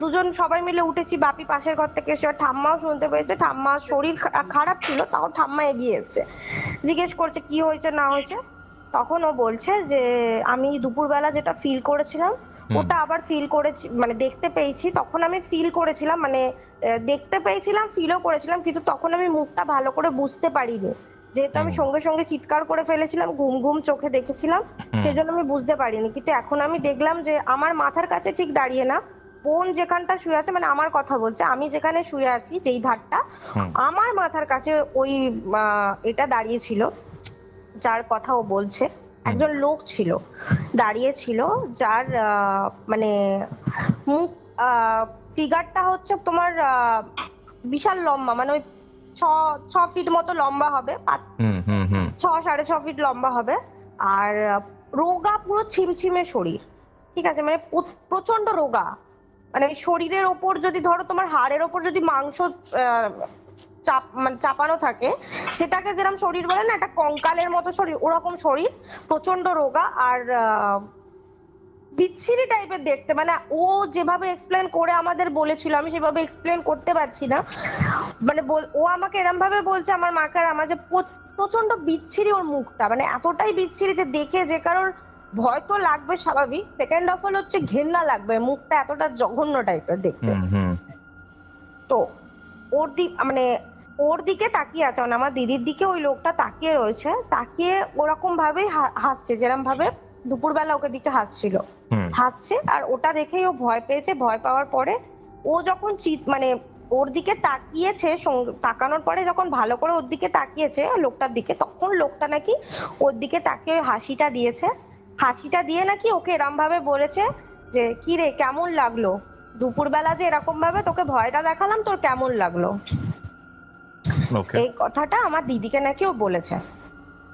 দুজন সবাই মিলে উঠেছি, বাপি পাশের ঘর থেকে এসে, ঠাম্মাও শুনতে পেয়েছে, ঠাম্মার শরীর খারাপ ছিল, তাও ঠাম্মা এগিয়ে এসেছে, জিজ্ঞেস করছে কি হয়েছে না হয়েছে। তখন ও বলছে যে আমি দুপুরবেলা যেটা ফিল করেছিলাম ওটা আবার ফিল করেছি, মানে দেখতে পেয়েছি, তখন আমি ফিল করেছিলাম, মানে দেখতে পেয়েছিলাম, ফিলও করেছিলাম, কিন্তু তখন আমি মুখটা ভালো করে বুঝতে পারিনি, যেহেতু আমি সঙ্গে সঙ্গে চিৎকার করে ফেলেছিলাম, ঘুম ঘুম চোখে দেখেছিলাম, সেজন্য আমি বুঝতে পারিনি। কিন্তু এখন আমি দেখলাম যে আমার মাথার কাছে ঠিক দাঁড়িয়ে না, বোন যেখানটা শুয়ে আছে, মানে আমার কথা বলছে, আমি যেখানে শুয়ে আছি যেই ধারটা, আমার মাথার কাছে ওই এটা দাঁড়িয়ে ছিল, যার কথা ও বলছে, একজন লোক ছিল, দাঁড়িয়ে ছিল, যার মানে মুখ ফিগারটা হচ্ছে তোমার বিশাল লম্বা, মানে ওই 6 ফিট মতো লম্বা হবে, 6-6.5 ফিট লম্বা হবে, আর রোগা, পুরো ছিমছিমে শরীর, ঠিক আছে, মানে প্রচন্ড রোগা, মানে শরীরের ওপর যদি ধরো তোমার হাড়ের ওপর যদি মাংস চাপানো থাকে, সেটাকে যেরকম শরীর বলে না, একটা কঙ্কালের মতো শরীর, ওরকম শরীর, প্রচন্ড রোগা, আর বিচ্ছিরি টাইপের দেখতে, মানে ও যেভাবে এক্সপ্লেন করে আমাদের বলেছিল, আমি সেভাবে এক্সপ্লেন করতে পারছি না, মানে ও আমাকে এরকম ভাবে বলছে আমার মাকে আর আমার, যে প্রচন্ড বিচ্ছিরি ওর মুখটা, মানে এতটাই বিচ্ছিরি যে দেখে যে কারোর ভয় তো লাগবে স্বাভাবিক, সেকেন্ড অফ অল হচ্ছে ঘেন্না লাগবে, মুখটা এতটা জঘন্য টাইপের দেখতে। তো ওর দিকে তাকিয়ে আছে, মানে আমার দিদির দিকে ওই লোকটা তাকিয়ে রয়েছে, তাকিয়ে ওরকম ভাবে হাসছে, যেরকম ভাবে দুপুরবেলা ওকে দিকে হাসছে, আর ওটা দেখেই ও ভয় পেয়েছে। ভয় পাওয়ার পরে ও যখন মানে ওর দিকে তাকিয়েছে, তাকানোর পরে যখন ভালো করে ওর দিকে তাকিয়েছে লোকটার দিকে, তখন লোকটা নাকি ওর দিকে তাকিয়ে হাসিটা দিয়েছে, হাসিটা দিয়ে নাকি ওকে এরম ভাবে বলেছে যে কি রে কেমন লাগলো, দুপুরবেলা যে এরকম ভাবে তোকে ভয়টা দেখালাম, তোর কেমন লাগলো। এই কথাটা আমার দিদিকে নাকি ও বলেছে,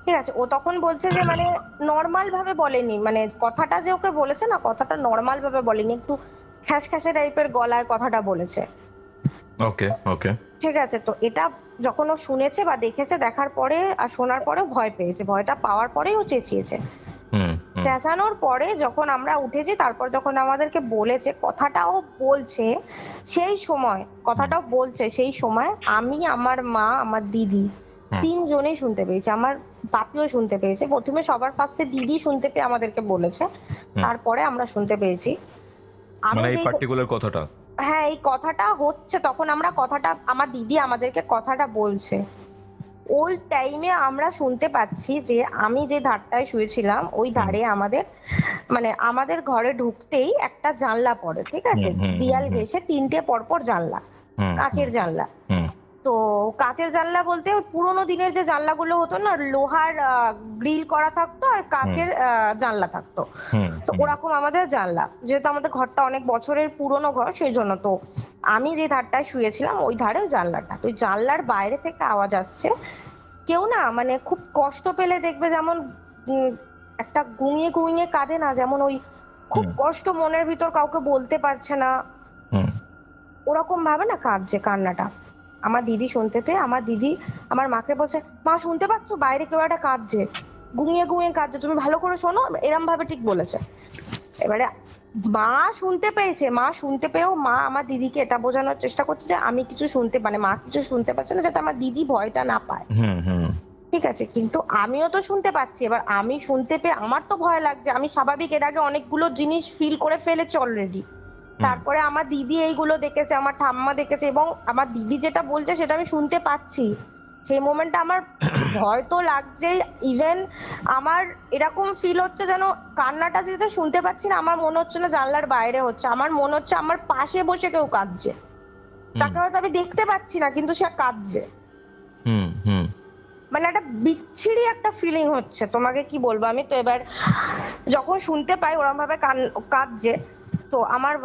ঠিক আছে। ও তখন বলছে যে মানে নর্মাল ভাবে বলেনি, মানে কথাটা যে ওকে বলেছে না, কথাটা নর্মাল ভাবে বলেনি, একটু খ্যাসখ্যাসে টাইপের গলায় কথাটা বলেছে। ওকে ওকে, ঠিক আছে। তো এটা যখন ও শুনেছে বা দেখেছে, দেখার পরে আর শোনার পরে ভয় পেয়েছে, ভয়টা পাওয়ার পরেই ও চেঁচিয়েছে। চেঁচানোর পরে যখন আমরা উঠেছি, তারপর যখন আমাদেরকে বলেছে কথাটাও বলছে, সেই সময় আমি, আমার মা, আমার দিদি, 3 জনেই শুনতে পেয়েছি, আমার বাপিও শুনতে পেয়েছে। প্রথমে সবার ফার্স্টে দিদি শুনতে পেয়ে আমাদেরকে বলেছে, তারপরে আমরা শুনতে পেয়েছি। মানে এই পার্টিকুলার কথাটা, হ্যাঁ এই কথাটা হচ্ছে, তখন আমরা কথাটা, আমার দিদি আমাদেরকে কথাটা বলছে, ওই টাইমে আমরা শুনতে পাচ্ছি যে আমি যে ধারটায় শুয়েছিলাম ওই ধারে আমাদের ঘরে ঢুকতেই একটা জানলা পড়ে, ঠিক আছে, দেয়াল ঘেঁষে 3টে পরপর জানলা, কাচের জানলা। তো কাচের জানলা বলতে ওই পুরোনো দিনের যে জানলাগুলো হতো না, লোহার গ্রিল করা থাকতো আর কাচের জানলা থাকতো, তো ওরকম আমাদের জানলা, যেহেতু আমাদের ঘরটা অনেক বছরের পুরনো ঘর, সেই জন্য। তো আমি যে ধারটায় শুয়েছিলাম ওই ধারে জানলাটা, তো জানলার বাইরে থেকে আওয়াজ আসছে, কেউ না মানে খুব কষ্ট পেলে দেখবে যেমন একটা গুঁইয়ে গুঁইয়ে কাঁদে না, যেমন ওই খুব কষ্ট মনের ভিতর কাউকে বলতে পারছে না, ওরকম ভাবে না কাঁদছে, কান্নাটা আমার দিদি শুনতে পেয়ে আমার দিদি আমার মাকে বলছে, মা শুনতে পাচ্ছ বাইরে কেউ একটা কাঁদছে, গুঁইয়ে গুঁইয়ে কাঁদছে, তুমি ভালো করে শোনো, এরম ভাবে ঠিক বলেছে। এবারে মা শুনতে পেয়েছে, মা শুনতে পেয়েও মা আমার দিদিকে এটা বোঝানোর চেষ্টা করছে যে আমি কিছু শুনতে, মানে মা কিছু শুনতে পাচ্ছে না, যাতে আমার দিদি ভয়টা না পায়, ঠিক আছে। কিন্তু আমিও তো শুনতে পাচ্ছি, এবার আমি শুনতে পেয়ে আমার তো ভয় লাগছে, আমি স্বাভাবিক এর আগে অনেকগুলো জিনিস ফিল করে ফেলেছি অলরেডি, তারপরে আমার দিদি এইগুলো দেখেছে, আমার ঠাম্মা দেখেছে, এবং আমার দিদি যেটা বলছে সেটা আমি শুনতে পাচ্ছি, সেই মোমেন্টে আমার ভয় তো লাগছে, ইভেন আমার এরকম ফিল হচ্ছে যেন কান্নাটা যেটা শুনতে পাচ্ছি না, আমার মনে হচ্ছে না জানলার বাইরে হচ্ছে, আমার মনে হচ্ছে আমার পাশে বসে কেউ কাঁদছে, তাকে হয়তো আমি দেখতে পাচ্ছি না কিন্তু সে কাঁদছে। মানে একটা বিচ্ছিরি একটা ফিলিং হচ্ছে, তোমাকে কি বলবো আমি। তো এবার যখন শুনতে পাই ওরকম ভাবে কাঁদছে, তো আমার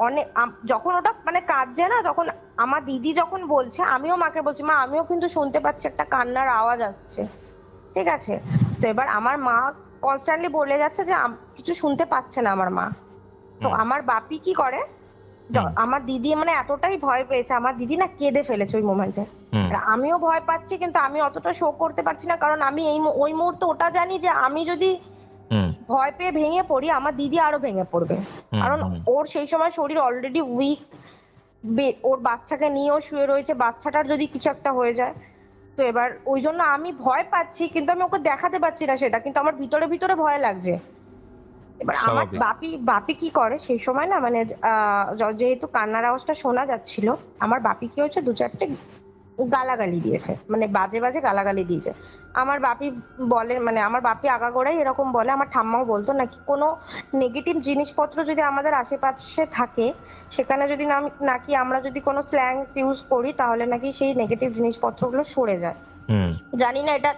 অনেক যখন ওটা মানে কাঁদছে না, তখন আমার দিদি যখন বলছে আমিও মাকে বলছি, মা আমিও কিন্তু শুনতে পাচ্ছি একটা কান্নার আওয়াজ আসছে, ঠিক আছে। তো এবার আমার মা কনস্ট্যান্টলি বলে যাচ্ছে যে কিছু শুনতে পাচ্ছে না আমার মা। তো আমার বাপি কি করে, আমার দিদি মানে এতটাই ভয় পেয়েছে, আমার দিদি না কেঁদে ফেলেছে ওই মোমেন্টে। আমিও ভয় পাচ্ছি কিন্তু আমি অতটা শো করতে পারছি না, কারণ আমি ওই মুহূর্তে ওটা জানি যে আমি যদি ভয় পেয়ে ভেঙে পড়ি আমার দিদি আরো ভেঙে পড়বে, কারণ ওর সেই সময় শরীর অলরেডি উইক, ওর বাচ্চাকে নিয়েও শুয়ে রয়েছে, বাচ্চাটার যদি কিছু একটা হয়ে যায়। তো এবার ওই জন্য আমি ভয় পাচ্ছি কিন্তু আমি ওকে দেখাতে পারছি না সেটা, কিন্তু আমার ভিতরে ভিতরে ভয় লাগছে। এবার আমার বাপি কি করে সেই সময় না, মানে যেহেতু কান্নার আওয়াজটা শোনা যাচ্ছিল, আমার বাপি কি হচ্ছে 2-4টে গালাগালি দিয়েছে, মানে বাজে বাজে গালাগালি দিয়েছে। আমার বাপি বলে, মানে আমার বাপি আগাগোড়াই এরকম বলে, আমার ঠাম্মাও বলতো নাকি কোনো নেগেটিভ জিনিসপত্র যদি আমাদের আশেপাশে থাকে সেখানে যদি নাকি আমরা যদি কোনো স্ল্যাংস ইউজ করি তাহলে নাকি সেই নেগেটিভ জিনিসপত্রগুলো সরে যায়। জানি না এটা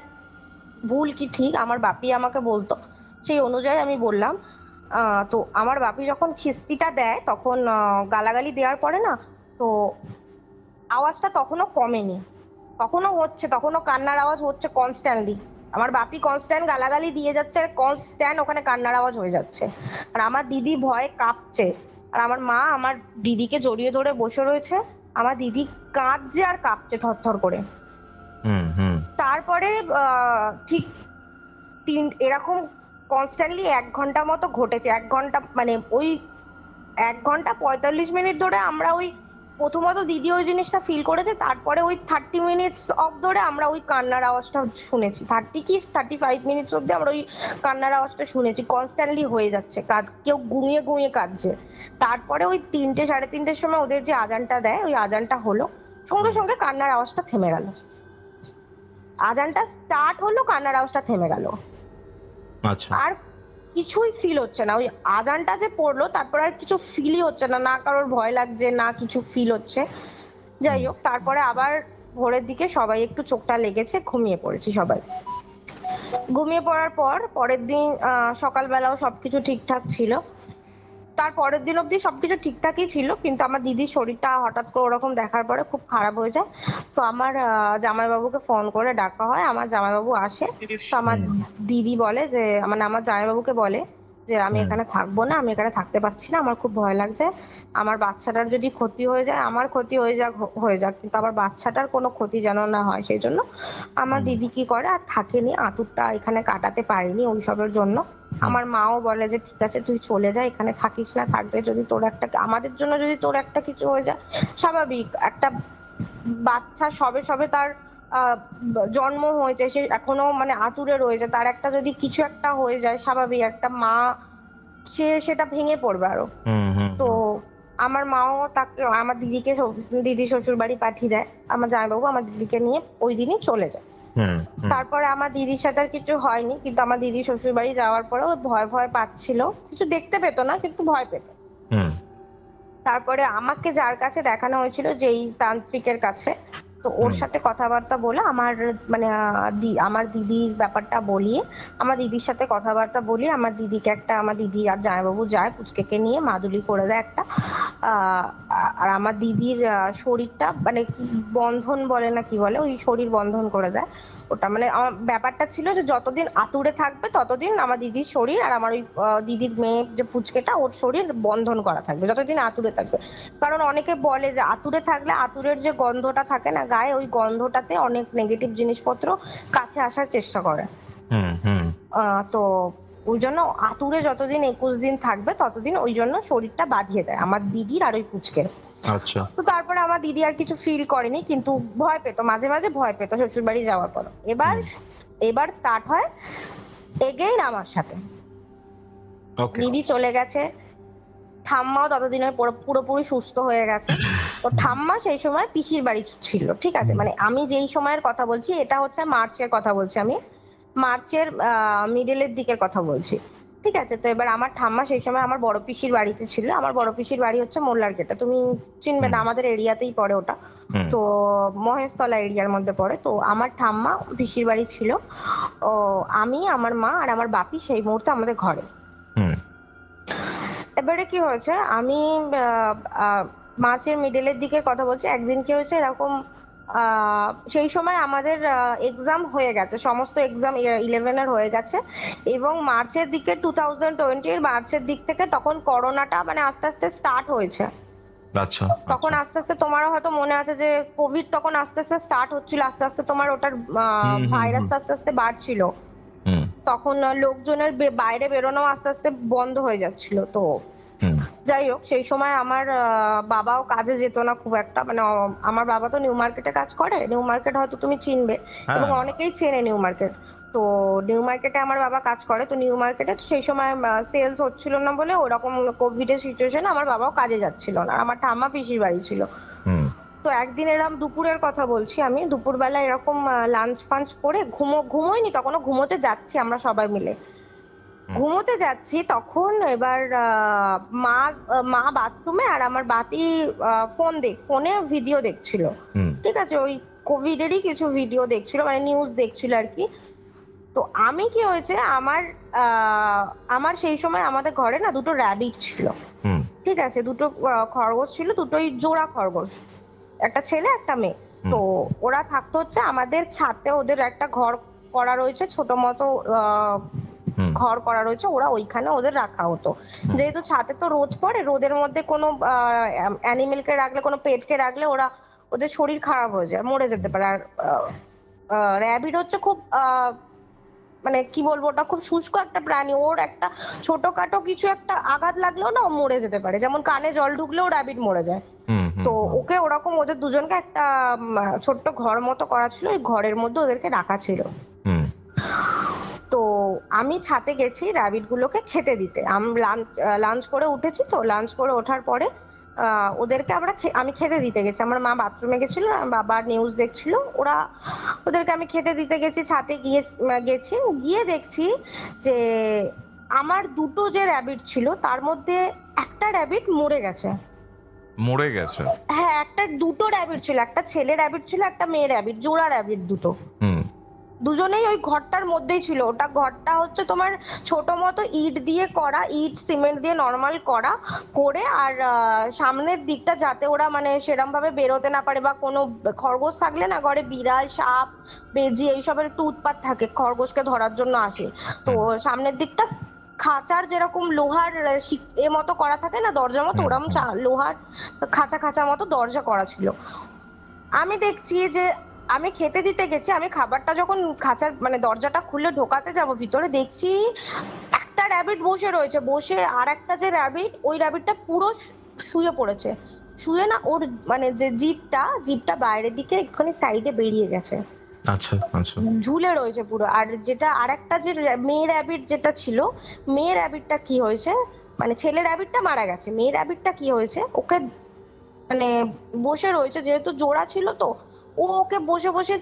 ভুল কি ঠিক, আমার বাপি আমাকে বলতো, সেই অনুযায়ী আমি বললাম। তো আমার বাপি যখন খিস্তিটা দেয় তখন গালাগালি দেওয়ার পরে না, তো আওয়াজটা তখনও কমেনি, তখনও হচ্ছে, তখনও কান্নার আওয়াজ হচ্ছে কনস্ট্যান্টলি। আমার বাপি কনস্ট্যান্ট গালাগালি দিয়ে যাচ্ছে আর কনস্ট্যান্ট ওখানে কান্নার আওয়াজ হয়ে যাচ্ছে, আর আমার দিদি ভয়ে কাঁপছে, আর আমার মা আমার দিদিকে জড়িয়ে ধরে বসে রয়েছে, আমার দিদি কাঁদছে আর কাঁপছে থরথর করে। তারপরে ঠিক এরকম কনস্ট্যান্টলি 1 ঘন্টা মতো ঘটেছে। 1 ঘন্টা মানে ওই 1 ঘন্টা 45 মিনিট ধরে আমরা ওই প্রথমত দিদি ওই জিনিসটা ফিল করেছে, তারপরে ওই 30 মিনিটস অফ ধরে আমরা ওই কান্নার আওয়াজটা শুনেছি, 30 কি 35 মিনিটস অব্দি আমরা ওই কান্নার আওয়াজটা শুনেছি, কনস্ট্যান্টলি হয়ে যাচ্ছে, কেউ ঘুমিয়ে ঘুমিয়ে কাঁদছে। তারপরে ওই 3টে 3:30-র সময় ওদের যে আজানটা দেয়, ওই আজানটা হলো, সঙ্গে সঙ্গে কান্নার আওয়াজটা থেমে গেল। আজানটা স্টার্ট হলো, কান্নার আওয়াজটা থেমে গেল। আচ্ছা, আর কিছুই ফিল হচ্ছে না, ওই আজানটা যে পড়লো তারপর আর কিছু ফিলই হচ্ছে না, না কারোর ভয় লাগছে না কিছু ফিল হচ্ছে। যাই হোক, তারপরে আবার ভোরের দিকে সবাই একটু চোখটা লেগেছে, ঘুমিয়ে পড়েছি সবাই। ঘুমিয়ে পড়ার পর পরের দিন সকালবেলাও সবকিছু ঠিকঠাক ছিল, তার পরের দিন অব্দি সবকিছু ঠিকঠাকই ছিল, কিন্তু আমার দিদির শরীরটা হঠাৎ করে ওরকম দেখার পরে খুব খারাপ হয়ে যায়। তো আমার জামাইবাবুকে ফোন করে ডাকা হয়, আমার জামাইবাবু আসে। তো আমার দিদি বলে যে, মানে আমার জামাইবাবুকে বলে যে আমি এখানে থাকবো না, আমি এখানে থাকতে পারছি না, আমার খুব ভয় লাগছে, আমার বাচ্চাটার যদি ক্ষতি হয়ে যায়, আমার ক্ষতি হয়ে যাক কিন্তু আমার বাচ্চাটার কোনো ক্ষতি যেন না হয়, সেই জন্য আমার দিদি কি করে আর থাকেনি, আতুরটা এখানে কাটাতে পারেনি ওইসবের জন্য। আমার মাও বলে যে ঠিক আছে তুই চলে যা, এখানে থাকিস না, থাকলে যদি তোর একটা, আমাদের জন্য যদি তোর একটা কিছু হয়ে যায়, স্বাভাবিক, একটা বাচ্চা সবে সবে তার জন্ম হয়েছে, সে এখনো মানে আতুরে রয়েছে, তার একটা যদি কিছু একটা হয়ে যায়, স্বাভাবিক একটা মা সেটা ভেঙে পড়বে আরো। তো আমার মাও তাকে, আমার দিদিকে, দিদি শ্বশুর বাড়ি পাঠিয়ে দেয়, আমার জামাইবাবু আমার দিদিকে নিয়ে ওই দিনই চলে যায়। তারপরে আমার দিদির সাথে আর কিছু হয়নি, কিন্তু আমার দিদি শ্বশুর বাড়ি যাওয়ার পরে ভয় ভয় পাচ্ছিল, কিছু দেখতে পেত না কিন্তু ভয় পেত। তারপরে আমাকে যার কাছে দেখানো হয়েছিল, যেই তান্ত্রিকের কাছে, তো ওর সাথে কথাবার্তা বলে আমার মানে আমার দিদির ব্যাপারটা বলিয়ে, আমার দিদির সাথে কথাবার্তা বলি, আমার দিদিকে একটা, আমার দিদি আর জামাইবাবু যায় পুচকেকে নিয়ে মাদুলি করে দেয় একটা, আর আমার দিদির শরীরটা মানে কি বন্ধন বলে না কি বলে, ওই শরীর বন্ধন করে দেয়। ওটা মানে আমার ব্যাপারটা ছিল যে যতদিন আতুরে থাকবে ততদিন আমার দিদির শরীর আর আমার ওই দিদির মেয়ে যে পুচকেটা, ওর শরীর বন্ধন করা থাকবে যতদিন আতুরে থাকবে। কারণ অনেকে বলে যে আতুরে থাকলে আতুরের যে গন্ধটা থাকে না গায়ে, ওই গন্ধটাতে অনেক নেগেটিভ জিনিসপত্র কাছে আসার চেষ্টা করে। তো ওই জন্য আতুরে যতদিন 21 দিন থাকবে ততদিন ওই জন্য শরীরটা বাঁধিয়ে দেয় আমার দিদির আর ওই পুচকের। আচ্ছা। তো তারপরে আমার দিদি আর কিছু ফিল করেনি, কিন্তু ভয় পেত, মাঝে মাঝে ভয় পেত শ্বশুর বাড়ি যাওয়ার পর। এবার স্টার্ট হয় এগেইন আমার সাথে। দিদি চলে গেছে, ঠাম্মাও ততদিনের পুরোপুরি সুস্থ হয়ে গেছে। তো ঠাম্মা সেই সময় পিসির বাড়ি ছিল, ঠিক আছে, মানে আমি যেই সময়ের কথা বলছি এটা হচ্ছে মার্চের কথা বলছি, আমি মার্চের মিডলের দিকের কথা বলছি, ঠিক আছে। তো এবার আমার ঠাম্মা সেই সময় আমার বড় পিসির বাড়িতে ছিল। আমার বড় পিসির বাড়ি হচ্ছে মোল্লার গেটে, তুমি চিনবে না, আমাদের এরিয়াতেই পড়ে ওটা, তো মহেশতলা এরিয়ার মধ্যে পড়ে। তো আমার ঠাম্মা পিসির বাড়ি ছিল, ও আমি, আমার মা আর আমার বাপি সেই মুহূর্তে আমাদের ঘরে। এবারে কি হয়েছে, আমি মার্চের মিডলের দিকের কথা বলছি। একদিন কি হয়েছে এরকম, সেই সময় আমাদের এক্সাম হয়ে গেছে, সমস্ত এক্সাম 11-এর হয়ে গেছে, এবং মার্চের দিকে 2020 মার্চের দিক থেকে তখন করোনাটা মানে আস্তে আস্তে স্টার্ট হয়েছে। আচ্ছা, তখন আস্তে আস্তে তোমারও হয়তো মনে আছে যে কোভিড তখন আস্তে আস্তে স্টার্ট হচ্ছিল, আস্তে আস্তে তোমার ওটার ভাইরাস আস্তে আস্তে বাড়ছিল, তখন লোকজনের বাইরে বেরোনো আস্তে আস্তে বন্ধ হয়ে যাচ্ছিল। তো যাই হোক, সেই সময় আমার বাবাও কাজে যেত না খুব একটা, মানে আমার বাবা তো নিউ মার্কেটে কাজ করে, নিউ মার্কেট হয়তো তুমি চিনবে এবং অনেকেই চেনে নিউ মার্কেট। তো নিউ মার্কেটে আমার বাবা কাজ করে, তো নিউ মার্কেটে সেই সময় সেলস হচ্ছিল না বলে ওরকম কোভিড এর সিচুয়েশনে আমার বাবাও কাজে যাচ্ছিল না, আমার ঠাম্মা পিসির বাড়ি ছিল। তো একদিন এরকম দুপুরের কথা বলছি আমি, দুপুরবেলা এরকম লাঞ্চ ফাঞ্চ করে ঘুমোইনি তখনও, ঘুমোতে যাচ্ছি আমরা সবাই মিলে, ঘুমোতে যাচ্ছি তখন এবার মা বাথরুমে আর আমার বাপি ফোনে ভিডিও দেখছিল, ঠিক আছে, ওই কোভিড এরই কিছু ভিডিও দেখছিল, মানে নিউজ দেখছিল আর কি। তো আমি কি হয়েছে, আমার সেই সময় আমাদের ঘরে না দুটো র্যাবিট ছিল, ঠিক আছে, দুটো খরগোশ ছিল, দুটোই জোড়া খরগোশ, একটা ছেলে একটা মেয়ে। তো ওরা থাকতো হচ্ছে আমাদের ছাদে, ওদের একটা ঘর করা রয়েছে, ছোট মতো ঘর করা রয়েছে, ওরা ওইখানে ওদের রাখা হতো। যেহেতু ছাদে তো রোদ পড়ে, রোদের মধ্যে কোনো অ্যানিমেলকে রাখলে, কোনো পেটকে রাখলে ওরা ওদের শরীর খারাপ হয়ে যায়, মরে যেতে পারে। আর র্যাবিট হচ্ছে খুব মানে কি বলবো, ওটা খুব শুষ্ক একটা প্রাণী, ওর একটা ছোটখাটো কিছু একটা আঘাত লাগলেও না ও মরে যেতে পারে, যেমন কানে জল ঢুকলেও র্যাবিট মরে যায়। তো ওকে ওরকম ওদের দুজনকে একটা ছোট্ট ঘর মতো করা ছিল, ওই ঘরের মধ্যে ওদেরকে রাখা ছিল। তো আমি ছাদে গেছি র্যাবিট গুলোকে খেতে দিতে, আমি লাঞ্চ করে উঠেছি, তো লাঞ্চ করে ওঠার পরে ওদেরকে আমি খেতে দিতে গেছি, আমার মা বাথরুমে গেছিল, বাবা নিউজ দেখছিল, ওদেরকে আমি খেতে দিতে গেছি, ছাদে গিয়ে দেখছি যে আমার দুটো যে র্যাবিট ছিল তার মধ্যে একটা র্যাবিট মরে গেছে। হ্যাঁ, দুটো র্যাবিট ছিল, একটা ছেলে র্যাবিট ছিল, একটা মেয়ে র্যাবিট, জোড়া র্যাবিট দুটো, দুজনেই ওই ঘরটার মধ্যেই ছিল। ওটা ঘরটা হচ্ছে তোমার ছোট মতো ইট দিয়ে করা, ইট সিমেন্ট দিয়ে নর্মাল করে, আর সামনের দিকটা যাতে ওরা মানে সেরকম ভাবে বেরোতে না পারে, বা কোনো খরগোশ থাকলে না ঘরে বিড়াল, সাপ, বেজি এইসবের একটু উৎপাত থাকে, খরগোশকে ধরার জন্য আসে। তো সামনের দিকটা খাঁচার যেরকম লোহার মতো করা থাকে না, দরজা মতো, ওরকম লোহার খাঁচা মতো দরজা করা ছিল। আমি দেখছি যে আমি খেতে দিতে গেছি, আমি খাবারটা যখন খাঁচার মানে দরজাটা খুলে ঢোকাতে যাব ভিতরে, দেখছি একটা র্যাবিট বসে রয়েছে, বসে আর একটা যে র্যাবিট, ওই র্যাবিটটা পুরো শুয়ে পড়েছে, শুয়ে না ওর মানে যে জিভটা বাইরের দিকে একটুখানি সাইডে বেরিয়ে গেছে, আচ্ছা আচ্ছা, ঝুলে রয়েছে পুরো। আর যেটা আরেকটা যে মেয়ে র্যাবিট যেটা ছিল, মেয়ে র্যাবিটটা কি হয়েছে, মানে ছেলে র্যাবিটটা মারা গেছে, মেয়ে র্যাবিটটা কি হয়েছে, ওকে মানে বসে রয়েছে, যেহেতু জোড়া ছিল তো ওকে বসে বসে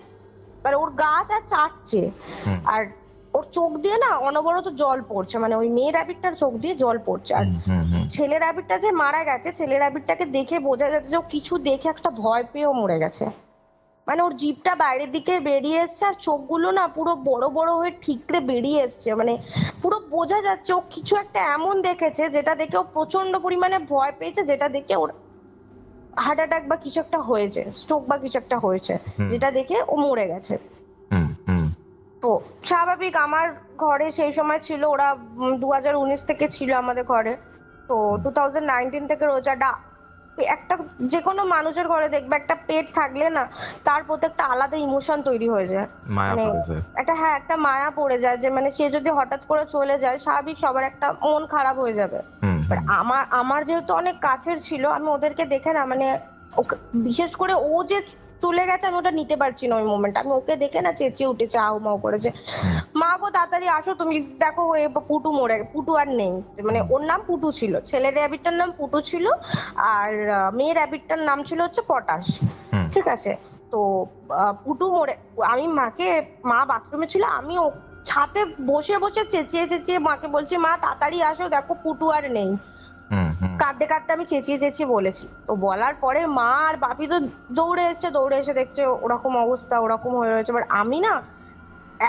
মানে ওর গাটা চাটছে, আর ওর চোখ দিয়ে না অনবরত জল পড়ছে, মানে ওই মেয়ে র্যাবিটটার চোখ দিয়ে জল পড়ছে। আর ছেলে র্যাবিটটা যে মারা গেছে, ছেলে র্যাবিটটাকে দেখে বোঝা যাচ্ছে যে ও কিছু দেখে একটা ভয় পেয়েও মরে গেছে, মানে ওর জিভটা বাইরের দিকে বেরিয়ে এসছে, আর চোখগুলো না পুরো বড় বড় হয়ে ঠিকরে বেরিয়ে এসছে, মানে পুরো বোঝা যাচ্ছে ও কিছু একটা এমন দেখেছে যেটা দেখে ও প্রচন্ড পরিমাণে ভয় পেয়েছে, যেটা দেখে ওর হার্ট অ্যাটাক বা কিছু একটা হয়েছে, স্ট্রোক বা কিছু একটা হয়েছে, যেটা দেখে ও মরে গেছে। তো স্বাভাবিক, আমার ঘরে সেই সময় ছিল, ওরা 2019 থেকে ছিল আমাদের ঘরে, তো 2019 থেকে রোজাটা একটা যে কোনো মানুষের ঘরে দেখবে একটা পেট থাকলে না তার প্রতি একটা আলাদা ইমোশন তৈরি হয়ে যায়, মানে একটা মায়া পড়ে যায়, যে মানে সে যদি হঠাৎ করে চলে যায় স্বাভাবিক সবার একটা মন খারাপ হয়ে যাবে। আমার যেহেতু অনেক কাছের ছিল, আমি ওদেরকে দেখে না মানে বিশেষ করে ও যে চলে গেছে আমি ওটা নিতে পারছি না, ওই মোমেন্ট আমি ওকে দেখে না চেঁচিয়ে উঠেছে, আউ মাউ করেছে, মা মা গো তাড়াতাড়ি আসো, তুমি দেখো পুটু মরে, পুটু আর নেই, মানে ওর নাম পুটু ছিল, ছেলের র্যাবিটটার নাম পুটু ছিল আর মেয়ের র্যাবিটটার নাম ছিল হচ্ছে পটাশ, ঠিক আছে। তো পুটু মরে, আমি মা বাথরুমে ছিল, আমি ছাদে বসে বসে চেঁচিয়ে চেঁচিয়ে মাকে বলছি মা তাড়াতাড়ি আসো, দেখো পুটু আর নেই। কাঁদতে কাঁদতে আমি চেঁচিয়ে চেঁচিয়ে বলেছি। তো বলার পরে মা আর বাপি তো দৌড়ে এসে দেখছে ওরকম অবস্থা, ওরকম হয়ে রয়েছে। এবার আমি না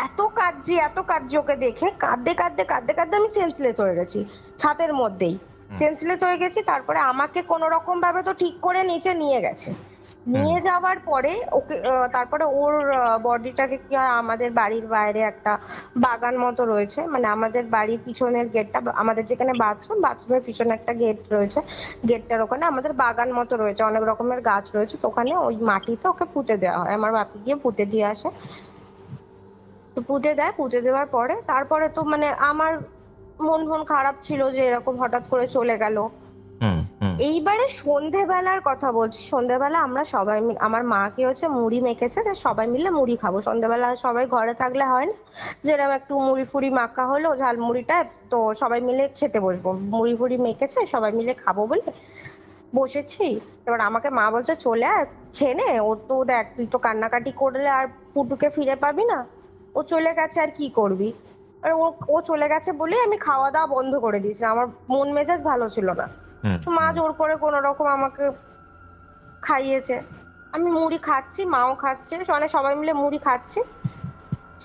এত কাঁদছি ওকে দেখে, কাঁদতে কাঁদতে আমি সেন্সলেস হয়ে গেছি, ছাদের মধ্যেই সেন্সলেস হয়ে গেছি। তারপরে আমাকে কোন রকম ভাবে তো ঠিক করে নিচে নিয়ে গেছে, নিয়ে যাওয়ার পরে ওকে তারপরে ওর বডিটাকে কি হয়, আমাদের বাড়ির বাইরে একটা বাগান মতো রয়েছে, মানে আমাদের বাড়ির পিছনের গেটটা, আমাদের যেখানে বাথরুমের পিছনে একটা গেট রয়েছে, গেটটার ওখানে আমাদের বাগান মতো রয়েছে, অনেক রকমের গাছ রয়েছে, তো ওখানে ওই মাটিতে ওকে পুঁতে দেওয়া হয়। আমার বাপি গিয়ে পুঁতে দিয়ে আসে, তো পুঁতে দেওয়ার পরে তারপরে তো মানে আমার মন খারাপ ছিল যে এরকম হঠাৎ করে চলে গেল। এইবারে সন্ধেবেলার কথা বলছি, সন্ধেবেলা আমরা সবাই আমার মা কি হচ্ছে মুড়ি মেখেছে, সবাই মিলে মুড়ি খাবো সন্ধেবেলা, সবাই ঘরে থাকলে হয় না, যেরকম একটু মুড়ি ফুড়ি মাখা হলো ঝালমুড়িটা, তো সবাই মিলে খেতে বসবো, মুড়ি ফুড়ি মেখেছে সবাই মিলে খাবো বলে বসেছি। এবার আমাকে মা বলছে চলে আয় খেয়ে নে, ও তো দেখ তুই তো কান্নাকাটি করলে আর পুটুকে ফিরে পাবি না, ও চলে গেছে আর কি করবি। আর ও চলে গেছে বলে আমি খাওয়া দাওয়া বন্ধ করে দিয়েছি, আমার মন মেজাজ ভালো ছিল না। মা জোর করে কোন রকম আমাকে খাইয়েছে, আমি মুড়ি খাচ্ছি, মাও খাচ্ছে, মানে সবাই মিলে মুড়ি খাচ্ছি।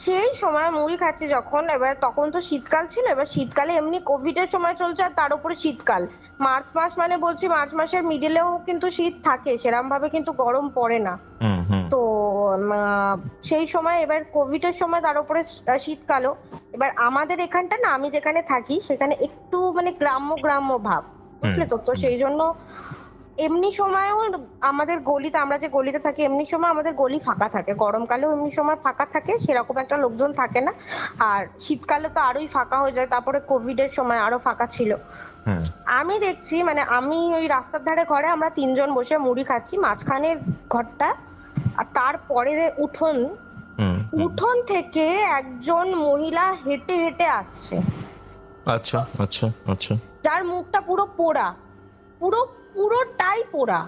সেই সময় মুড়ি খাচ্ছি যখন, এবার তখন তো শীতকাল ছিল, এবার শীতকালে এমনি কোভিড এর সময় চলছে আর তার উপরে শীতকাল, মার্চ মাস মানে বলছি মার্চ মাসের মিডিলেও কিন্তু শীত থাকে, সেরকম ভাবে কিন্তু গরম পড়ে না। তো সেই সময় এবার কোভিড এর সময় তার উপরে শীতকালও, এবার আমাদের এখানটা না, আমি যেখানে থাকি সেখানে একটু মানে গ্রাম্য ভাব, বুঝলে তো, তো সেই জন্য এমনি সময়ও আমাদের গলিতে, আমরা যে গলিতে থাকি এমনি সময় আমাদের গলি ফাঁকা থাকে, গরমকালেও এমনি সময় ফাঁকা থাকে, সেরকম একটা লোকজন থাকে না, আর শীতকালে তো আরোই ফাঁকা হয়ে যায়, তারপরে কোভিড এর সময় আরো ফাঁকা ছিল। আমি দেখছি মানে আমি ওই রাস্তার ধারে ঘরে আমরা তিনজন বসে মুড়ি খাচ্ছি, মাঝখানের ঘরটা, আর তারপরে উঠোন থেকে একজন মহিলা হেঁটে হেঁটে আসছে। আচ্ছা আচ্ছা আচ্ছা, যার মুখটা পুরো পোড়া, পুরোটাই পোড়া।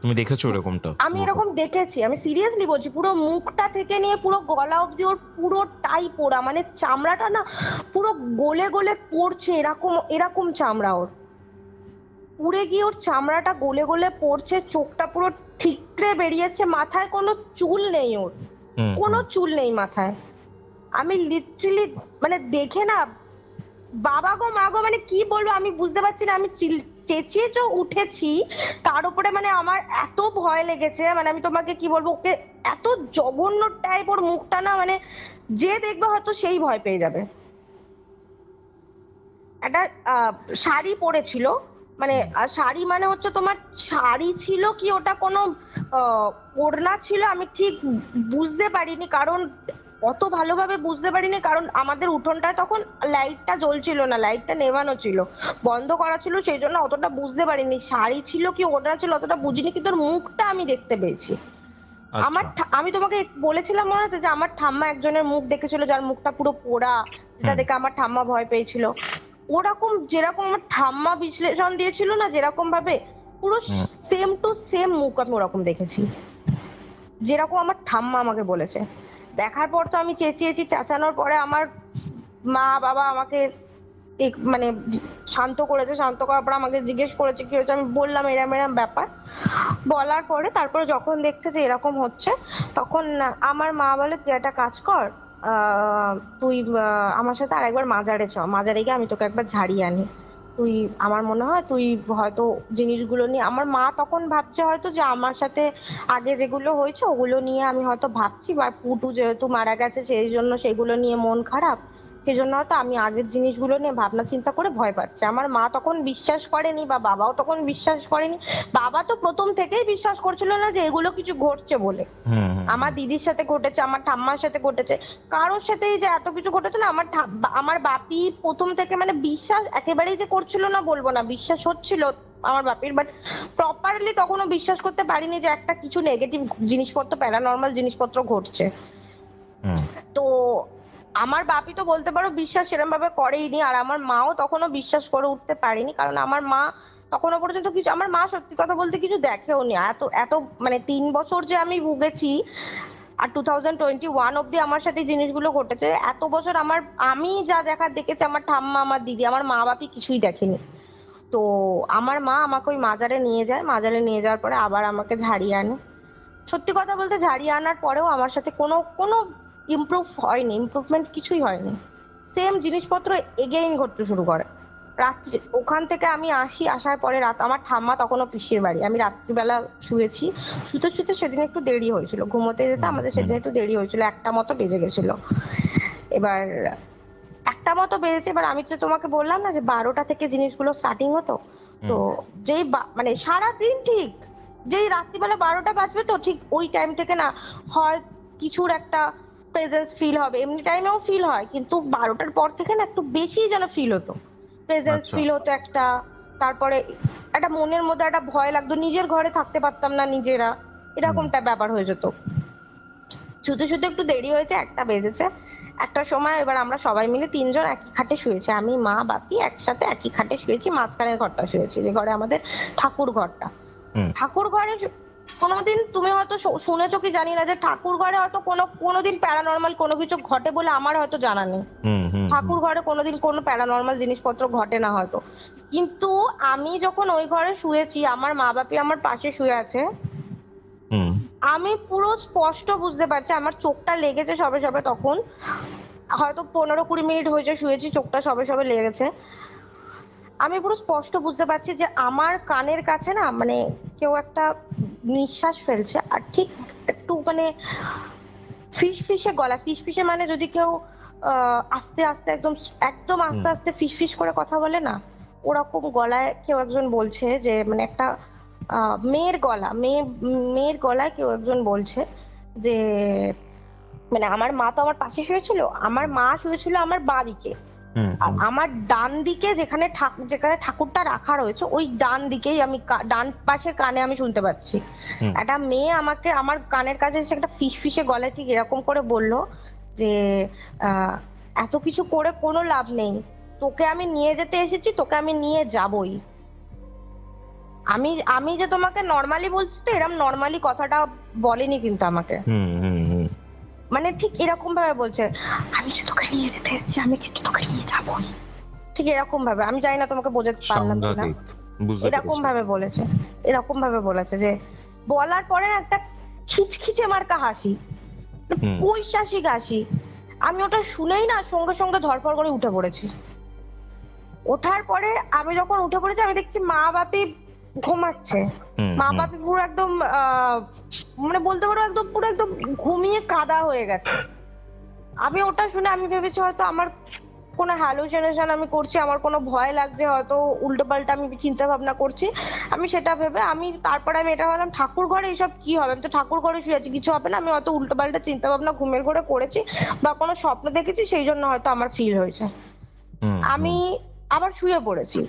তুমি দেখেছো এরকমটা? আমি এরকম দেখেছি, আমি সিরিয়াসলি বলছি, পুরো মুখটা থেকে নিয়ে পুরো গলা অবধি ওর পুরোটাই পোড়া, মানে চামড়াটা না পুরো গলে গলে পড়ছে, এরকম চামড়া ওর, পুড়ে গিয়ে ওর চামড়াটা গলে গলে পড়ছে, চোখটা পুরো ঠিকরে বেরিয়েছে, মাথায় কোনো চুল নেই, ওর কোনো চুল নেই মাথায়। আমি লিটারালি মানে দেখে না বাবা গো মা গো, মানে কি বলবো আমি বুঝতে পারছি না, আমি চেঁচিয়ে তো উঠেছি, তার উপরে মানে আমার এত ভয় লেগেছে, মানে আমি তোমাকে কি বলবো, ওকে এত জঘন্য টাইপ ওর মুখটা না, মানে যে দেখবে হয়তো সেই ভয় পেয়ে যাবে। একটা শাড়ি পরেছিল, মানে শাড়ি মানে হচ্ছে তোমার শাড়ি ছিল কি ওটা কোনো ওড়না ছিল আমি ঠিক বুঝতে পারিনি, কারণ অত ভালোভাবে বুঝতে পারিনি, কারণ আমাদের উঠোনটায় তখন লাইটটা জ্বলছিল না, লাইটটা নেভানো ছিল, বন্ধ করা ছিল, সেই জন্য অতটা বুঝতে পারিনি শাড়ি ছিল কি ওড়না ছিল অতটা বুঝিনি, কিন্তু ওর মুখটা আমি দেখতে পেয়েছি। আমি তোমাকে বলেছিলাম মনে আছে যে আমার ঠাম্মা একজনের মুখ দেখেছিল যার মুখটা পুরো পোড়া, যেটা দেখে আমার ঠাম্মা ভয় পেয়েছিল, ওরকম যেরকম আমার ঠাম্মা বিশ্লেষণ দিয়েছিল না, যেরকম ভাবে পুরো সেম টু সেম মুখ আমি ওরকম দেখেছি, যেরকম আমার ঠাম্মা আমাকে বলেছে। দেখার পর তো আমি চেঁচিয়েছি, চেঁচানোর পরে আমার মা বাবা আমাকে মানে শান্ত করার পর আমাকে জিজ্ঞেস করেছে কি হয়েছে, আমি বললাম এরম ব্যাপার, বলার পরে তারপরে যখন দেখছে যে এরকম হচ্ছে, তখন আমার মা বলে তুই একটা কাজ কর, তুই আমার সাথে আরেকবার মাজারে গিয়ে আমি তোকে একবার ঝাড়িয়ে আনি, তুই আমার মনে হয় তুই হয়তো জিনিসগুলো নিয়ে, আমার মা তখন ভাবছে হয়তো যে আমার সাথে আগে যেগুলো হয়েছে ওগুলো নিয়ে আমি হয়তো ভাবছি, বা পুটু যেহেতু মারা গেছে সেই জন্য সেগুলো নিয়ে মন খারাপ, সেই জন্য হয়তো আমি আগের জিনিসগুলো নিয়ে ভাবনা চিন্তা করে ভয় পাচ্ছি। আমার মা তখন বিশ্বাস করেনি, বা বাবাও তখন বিশ্বাস করেনি, বাবা তো প্রথম থেকেই বিশ্বাস করছিল না যে এগুলো কিছু ঘটছে বলে, আমার দিদির সাথে ঘটেছে, আমার ঠাম্মার সাথে ঘটেছে, কারোর সাথেই যে এত কিছু ঘটেছে না, আমার বাপি প্রথম থেকে মানে বিশ্বাস একেবারেই যে করছিল না বলবো না, বিশ্বাস হচ্ছিল আমার বাপির, বাট প্রপারলি তখনও বিশ্বাস করতে পারিনি যে একটা কিছু নেগেটিভ জিনিসপত্র প্যারানর্মাল জিনিসপত্র ঘটছে। তো আমার বাপি তো বলতে পারো বিশ্বাস সেরকম ভাবে করেইনি, আর আমার মাও তখনও বিশ্বাস করে উঠতে পারেনি, কারণ আমার মা তখনও পর্যন্ত কিছু, আমার মা সত্যি কথা বলতে কিছু দেখেও নি। এত এত মানে 3 বছর যে আমি ভুগেছি, আর 2021 অব্দি আমার সাথে জিনিসগুলো ঘটেছে, এত বছর আমি যা দেখার দেখেছি আমার ঠাম্মা, আমার দিদি, আমার মা বাপি কিছুই দেখেনি। তো আমার মা আমাকে ওই মাজারে নিয়ে যায়, মাজারে নিয়ে যাওয়ার পরে আবার আমাকে ঝাড়িয়ে আনে। সত্যি কথা বলতে ঝাড়িয়ে আনার পরেও আমার সাথে কোনো ইমপ্রুভমেন্ট কিছুই হয়নি। সেম জিনিসপত্র এগেইন ঘটতে শুরু করে। রাত্রি ওখান থেকে আমি আসার পরে রাত, আমার ঠাম্মা তখনও পিসির বাড়ি, আমি রাত্রিবেলা শুয়েছি, শুতে শুতে সেদিন একটু দেরি হয়েছিল, ঘুমোতে যেতে আমাদের সেদিন একটু দেরি হয়েছিল, 1টা মতো বেজে গেছিল। এবার 1টা মতো বেজেছে, এবার আমি তো তোমাকে বললাম না যে 12টা থেকে জিনিসগুলো স্টার্টিং হতো। তো যেই মানে সারাদিন ঠিক যেই রাত্রিবেলা 12টা বাজবে তো ঠিক ওই টাইম থেকে না হয় কিছুর একটা প্রেজেন্স ফিল হবে, এমনি টাইমেও ফিল হয়, কিন্তু 12টার পর থেকে না একটু বেশি যেন ফিল হতো, প্রেজেন্স ফিল হতো একটা। তারপরে একটা মনের মধ্যে একটা ভয় লাগতো, নিজের ঘরে থাকতে পারতাম না নিজেরা, এরকমটা ব্যাপার হয়ে যেত। শুতে শুতে একটু দেরি হয়েছে, 1টা বেজেছে। 1টার সময় এবার আমরা সবাই মিলে 3 জন একই খাটে শুয়েছি, আমি মা বাপি একসাথে একই খাটে শুয়েছি, মাঝখানের ঘরটা শুয়েছি, যে ঘরে আমাদের ঠাকুর ঘরটা। ঠাকুর ঘরে কোনোদিন তুমি হয়তো শুনেছো কি জানি না যে ঠাকুর ঘরে হয়তো কোনোদিন প্যারানর্মাল কোনো কিছু ঘটে বলে আমার হয়তো জানা নেই। ঠাকুর ঘরে কোনোদিন কোনো প্যারানর্মাল জিনিসপত্র ঘটে না হয়তো, কিন্তু আমি যখন ওই ঘরে শুয়েছি, আমার মা বাপি আমার পাশে শুয়ে আছে, আমি পুরো স্পষ্ট বুঝতে পারছি, আমার চোখটা লেগেছে সবে সবে, তখন হয়তো 15-20 মিনিট হয়েছে শুয়েছি, চোখটা সবে সবে লেগেছে। আমি পুরো স্পষ্ট বুঝতে পারছি যে আমার কানের কাছে না মানে কেউ একটা নিঃশ্বাস ফেলছে, আর ঠিক একটু মানে ফিসফিসে গলা, ফিসফিসে মানে যদি কেউ আস্তে আস্তে একদম আস্তে আস্তে ফিসফিস করে কথা বলে না, ওরকম গলায় কেউ একজন বলছে যে মানে একটা মেয়ের গলায় কেউ একজন বলছে যে মানে আমার মা তো আমার পাশে শুয়েছিল, আমার মা শুয়েছিল আমার বাঁ দিকে, আর আমার ডান দিকে যেখানে ঠাকুরটা রাখা রয়েছে ওই ডান দিকেই আমি ডান পাশের কানে আমি শুনতে পাচ্ছি একটা মেয়ে আমাকে আমার কানের কাছে এসে একটা ফিসফিসে গলায় ঠিক এরকম করে বললো যে এত কিছু করে কোনো লাভ নেই, তোকে আমি নিয়ে যেতে এসেছি, তোকে আমি নিয়ে যাবই। আমি যে তোমাকে নরমালি বলছি তো এরকম নরমালি কথাটা বলেনি কিন্তু আমাকে, মানে ঠিক এরকম ভাবে বলছে, আমি যে তোকে নিয়ে যেতে এসেছি, আমি কিন্তু তোকে নিয়ে যাবই, ঠিক এরকম ভাবে। আমি জানি না তোমাকে বোঝাতে পারলাম কিনা, এরকম ভাবে বলেছে যে বলার পরে একটা খিচখিচে মার্কা হাসি, পৈশাসিক হাসি। আমি ওটা শুনেই না সঙ্গে সঙ্গে ধরপড় করে উঠে পড়েছি। ওঠার পরে আমি যখন উঠে পড়েছি আমি দেখছি মা বাপি ঘুমাচ্ছে, মা বাপি পুরো একদম মানে বলতে পারো একদম পুরো একদম ঘুমিয়ে কাদা হয়ে গেছে। আমি ওটা শুনে আমি ভেবেছি হয়তো আমার কোনো হ্যালুসিনেশন আমি করছি, আমার কোনো ভয় লাগছে, হয়তো উল্টো পাল্টা আমি চিন্তা ভাবনা করছি, আমি সেটা ভেবে তারপরে আমি এটা ভাবলাম ঠাকুর ঘরে এইসব কি হবে, আমি তো ঠাকুর ঘরে শুয়ে আছি, কিছু হবে না, আমি হয়তো উল্টো পাল্টা চিন্তা ভাবনা ঘুমের ঘরে করেছি বা কোনো স্বপ্ন দেখেছি, সেই জন্য হয়তো আমার ফিল হয়েছে। আমি আবার শুয়ে পড়েছি।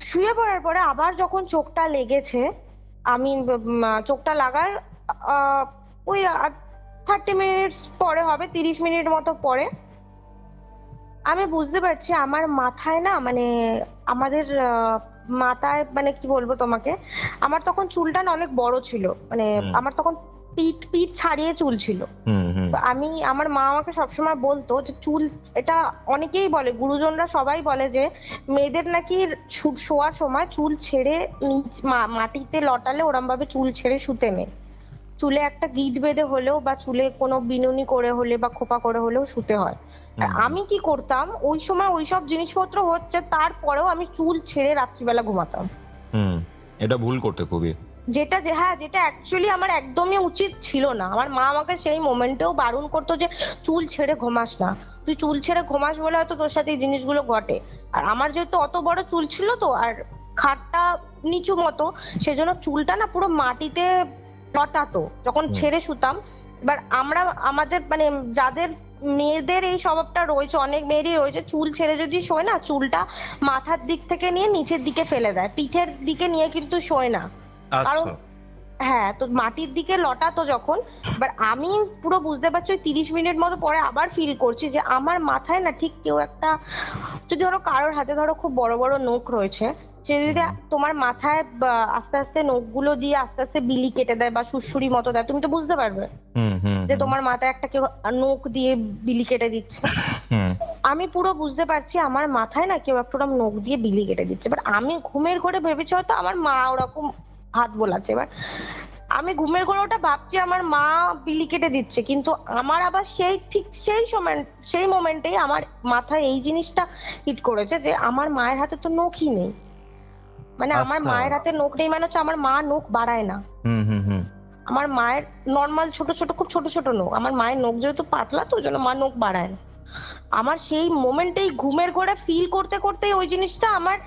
শুয়ে পড়ার পরে আবার যখন চোখটা লেগেছে, আমি চোখটা লাগার ওই 30 মিনিটস পরে হবে, 30 মিনিট মতো পরে আমি বুঝতে পারছি আমার মাথায় না মানে আমাদের মাথায় মানে কি বলবো তোমাকে, আমার তখন চুলটা না অনেক বড় ছিল, মানে আমার তখন পিঠ ছাড়িয়ে চুল ছিল। আমার মা আমাকে সবসময় বলতো যে চুল, এটা অনেকেই বলে, গুরুজনরা সবাই বলে যে মেয়েদের নাকি শোয়ার সময় চুল ছেড়ে মাটিতে লটালে ওরম ভাবে চুল ছেড়ে শুতে নেই, চুলে একটা গিট বেঁধে হলেও বা চুলে কোনো বিনুনি করে হলে বা খোপা করে হলেও শুতে হয়। আমি কি করতাম ওই সময় ওইসব জিনিসপত্র হচ্ছে তারপরেও আমি চুল ছেড়ে রাত্রিবেলা ঘুমাতাম। এটা ভুল করতে খুবই, যেটা অ্যাকচুয়ালি আমার একদমই উচিত ছিল না। আমার মা আমাকে সেই মোমেন্টেও বারণ করতো যে চুল ছেড়ে ঘুমাস না, তুই চুল ছেড়ে ঘুমাস বলে হয়তো তোর সাথে এই জিনিসগুলো ঘটে। আর আমার যেহেতু অত বড় চুল ছিল তো, আর খাটটা নিচু মতো, সেজন্য চুলটা না পুরো মাটিতে লটাতো যখন ছেড়ে শুতাম। এবার আমাদের মানে যাদের মেয়েদের এই স্বভাবটা রয়েছে, অনেক মেয়েরই রয়েছে, চুল ছেড়ে যদি শোয় না চুলটা মাথার দিক থেকে নিয়ে নিচের দিকে ফেলে দেয়, পিঠের দিকে নিয়ে কিন্তু শোয় না, কারণ হ্যাঁ, তো মাটির দিকে লটাতো যখন, এবার আমি পুরো বুঝতে পারছি 30 মিনিট মতো পরে আবার ফিল করছি যে আমার মাথায় না ঠিক কেউ একটা, যদি ধরো কারোর হাতে ধরো খুব বড় বড় নখ রয়েছে, সে যদি তোমার মাথায় আস্তে আস্তে নখগুলো দিয়ে আস্তে আস্তে বিলি কেটে দেয় বা সুড়সুড়ি মতো দেয়, তুমি তো বুঝতে পারবে যে তোমার মাথায় একটা কেউ নখ দিয়ে বিলি কেটে দিচ্ছে। আমি পুরো বুঝতে পারছি আমার মাথায় না কেউ একটা নখ দিয়ে বিলি কেটে দিচ্ছে। এবার আমি ঘুমের ঘরে ভেবেছি হয়তো আমার মা ওরকম হাত বোলাচ্ছে। এবার আমি ঘুমের ঘরে ওটা ভাবছি আমার মা বিলি কেটে দিচ্ছে, কিন্তু আমার আবার ঠিক সেই মোমেন্টেই আমার মাথায় এই জিনিসটা হিট করেছে যে আমার মায়ের হাতে তো নখই নেই, মানে আমার মায়ের হাতে নখ নেই মানে হচ্ছে আমার মা নখ বাড়ায় না। আমার মায়ের নর্মাল ছোট ছোট খুব ছোট ছোট নখ, আমার মায়ের নখ যেহেতু পাতলা তো ওই জন্য মা নখ বাড়ায় না। আমার সেই মোমেন্টেই ঘুমের ঘরে ফিল করতে করতেই ওই জিনিসটা আমার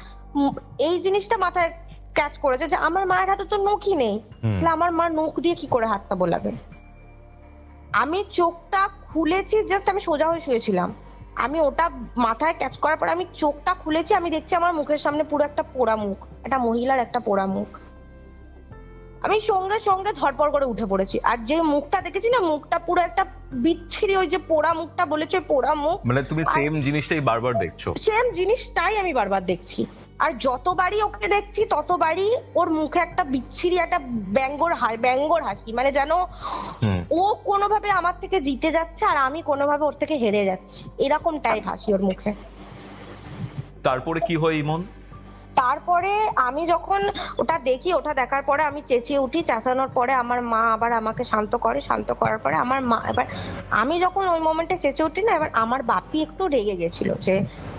এই জিনিসটা মাথায় ক্যাচ করেছে যে আমার মায়ের হাতে তো নখই নেই, তাহলে আমার মা নখ দিয়ে কি করে হাতটা বোলাবে। আমি চোখটা খুলেছি, জাস্ট আমি সোজা হয়ে শুয়েছিলাম, আমি ওটা মাথায় ক্যাচ করার পর আমি চোখটা খুলেছি, আমি দেখছি আমার মুখের সামনে পুরো একটা পোড়া মুখ, একটা মহিলার একটা পোড়া মুখ। আমি সঙ্গে সঙ্গে ধরপড় করে উঠে পড়েছি, আর যে মুখটা দেখেছি না, মুখটা পুরো একটা বিচ্ছিরি, ওই যে পোড়া মুখটা বলেছে পোড়া মুখ, মানে তুমি সেম জিনিসটাই বারবার দেখছো? সেম জিনিসটাই আমি বারবার দেখছি, আর যতবারই ওকে দেখছি ততবারই ওর মুখে একটা বিচ্ছিরি একটা ব্যঙ্গর হাসি, মানে যেন ও কোনোভাবে আমার থেকে জিতে যাচ্ছে আর আমি কোনোভাবে ওর থেকে হেরে যাচ্ছি, এরকম টাইপ হাসি ওর মুখে। তারপরে কি হয় ইমন? তারপরে আমি যখন ওটা দেখি, ওটা দেখার পরে আমি চেঁচিয়ে উঠি, চেঁচানোর পরে আমার মা আবার আমাকে শান্ত করে, শান্ত করার পরে আমার মা, এবার আমি যখন ওই মোমেন্টে চেঁচে উঠি না, এবার আমার বাপি একটু রেগে গেছিল যে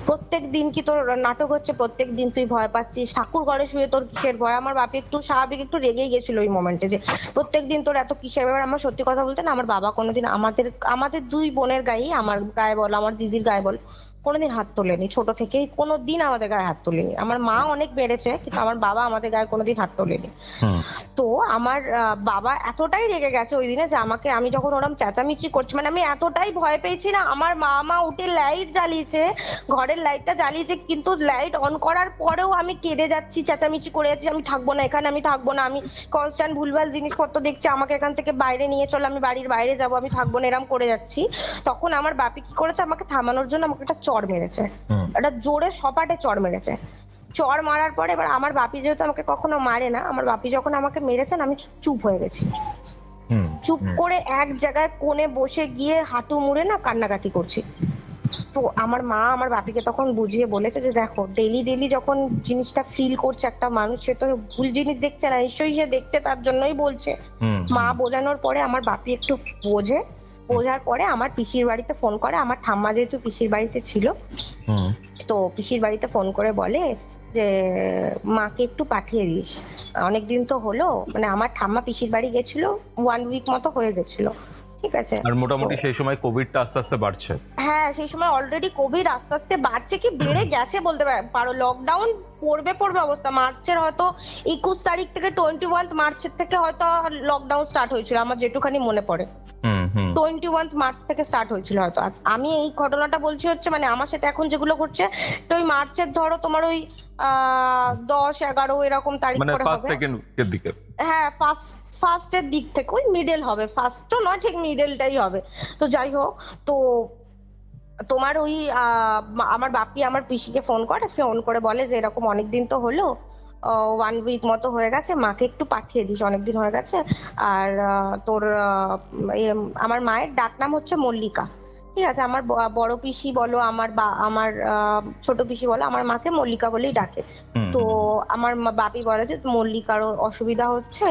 প্রত্যেক দিন কি তোর নাটক হচ্ছে, প্রত্যেক দিন তুই ভয় পাচ্ছিস, ঠাকুর ঘরে শুয়ে তোর কিসের ভয়। আমার বাপি একটু স্বাভাবিক একটু রেগেই গেছিল ওই মোমেন্টে যে প্রত্যেক দিন তোর এত কিসের। এবার আমার সত্যি কথা বলতে না, আমার বাবা কোনোদিন আমাদের দুই বোনের গায়ে, আমার গায়ে বল আমার দিদির গায়ে বল, কোনোদিন হাত তোলেনি, ছোট থেকেই কোনোদিন আমাদের গায়ে হাত তোলেনি। আমার মা অনেক বেড়েছে কিন্তু আমার বাবা আমাদের গায়ে কোনোদিন হাত তোলেনি। তো আমার বাবা এতটাই রেগে গেছে ওই দিনে যে আমাকে, আমি যখন ওরম চেঁচামেচি করছি, মানে আমি এতটাই ভয় পেয়েছি না, আমার মা উঠে লাইট জ্বালিয়েছে, ঘরের লাইটটা জ্বালিয়েছে, কিন্তু লাইট অন করার পরেও আমি কেঁদে যাচ্ছি, চেঁচামেচি করে যাচ্ছি, আমি থাকবো না এখানে, আমি থাকবো না, আমি কনস্ট্যান্ট ভুলভাল জিনিসপত্র দেখছি, আমাকে এখান থেকে বাইরে নিয়ে চলো, আমি বাড়ির বাইরে যাবো, আমি থাকবো না, এরম করে যাচ্ছি। তখন আমার বাপি কি করেছে, আমাকে থামানোর জন্য আমাকে একটা চড় মেরেছে, একটা জোরে সপাটে চড় মেরেছে। চড় মারার পরে এবার আমার বাপি যেহেতু আমাকে কখনো মারে না, আমার বাপি যখন আমাকে মেরেছেন আমি চুপ হয়ে গেছি, চুপ করে এক জায়গায় কোণে বসে গিয়ে হাঁটু মুড়ে না কান্নাকাটি করছি। তো আমার মা আমার বাপিকে তখন বুঝিয়ে বলেছে যে দেখো, ডেইলি ডেইলি যখন জিনিসটা ফিল করছে একটা মানুষ, সে তো ভুল জিনিস দেখছে না, নিশ্চয়ই সে দেখছে, তার জন্যই বলছে। মা বোঝানোর পরে আমার বাপি একটু বোঝার পরে আমার পিসির বাড়িতে ফোন করে, আমার ঠাম্মা যেহেতু পিসির বাড়িতে ছিল, তো পিসির বাড়িতে ফোন করে বলে যে মাকে একটু পাঠিয়ে দিস, অনেকদিন তো হলো, মানে আমার ঠাম্মা পিসির বাড়ি গেছিল 1 উইক মতো হয়ে গেছিল, ঠিক আছে। আর মোটামুটি সেই সময় কোভিডটা আস্তে আস্তে বাড়ছে। হ্যাঁ, সেই সময় অলরেডি কোভিড আস্তে আস্তে বাড়ছে, কি বেড়ে গেছে বলতে পারো। লকডাউন পড়বে অবস্থা, মার্চের হয়তো 21 তারিখ থেকে 21 মার্চের থেকে হয়তো লকডাউন স্টার্ট হয়েছিল, আমার যেটুখানি মনে পড়ে 21 মার্চ থেকে স্টার্ট হয়েছিল হয়তো। আমি এই ঘটনাটা বলছি হচ্ছে, মানে আমার সাথে এখন যেগুলো ঘটছে, তো ওই মার্চের ধরো তোমার ওই 10-11 এরকম তারিখ করে হবে, হ্যাঁ ফার্স্টের দিক থেকে, ওই মিডল হবে, ফার্স্ট তো নয়, ঠিক মিডলটাই হবে। তো যাই হোক, তো তোমার ওই আমার বাপি আমার পিসিকে ফোন করে বলে যে এরকম অনেকদিন তো হলো, 1 উইক মতো হয়ে গেছে, মাকে একটু পাঠিয়ে দিস, অনেকদিন হয়ে গেছে। আর তোর আমার মায়ের ডাক নাম হচ্ছে মল্লিকা, ঠিক আছে। আমার বড় পিসি বলো, আমার ছোট পিসি বলো, আমার মাকে মল্লিকা বলেই ডাকে। তো আমার বাপি বলে যে মল্লিকার অসুবিধা হচ্ছে,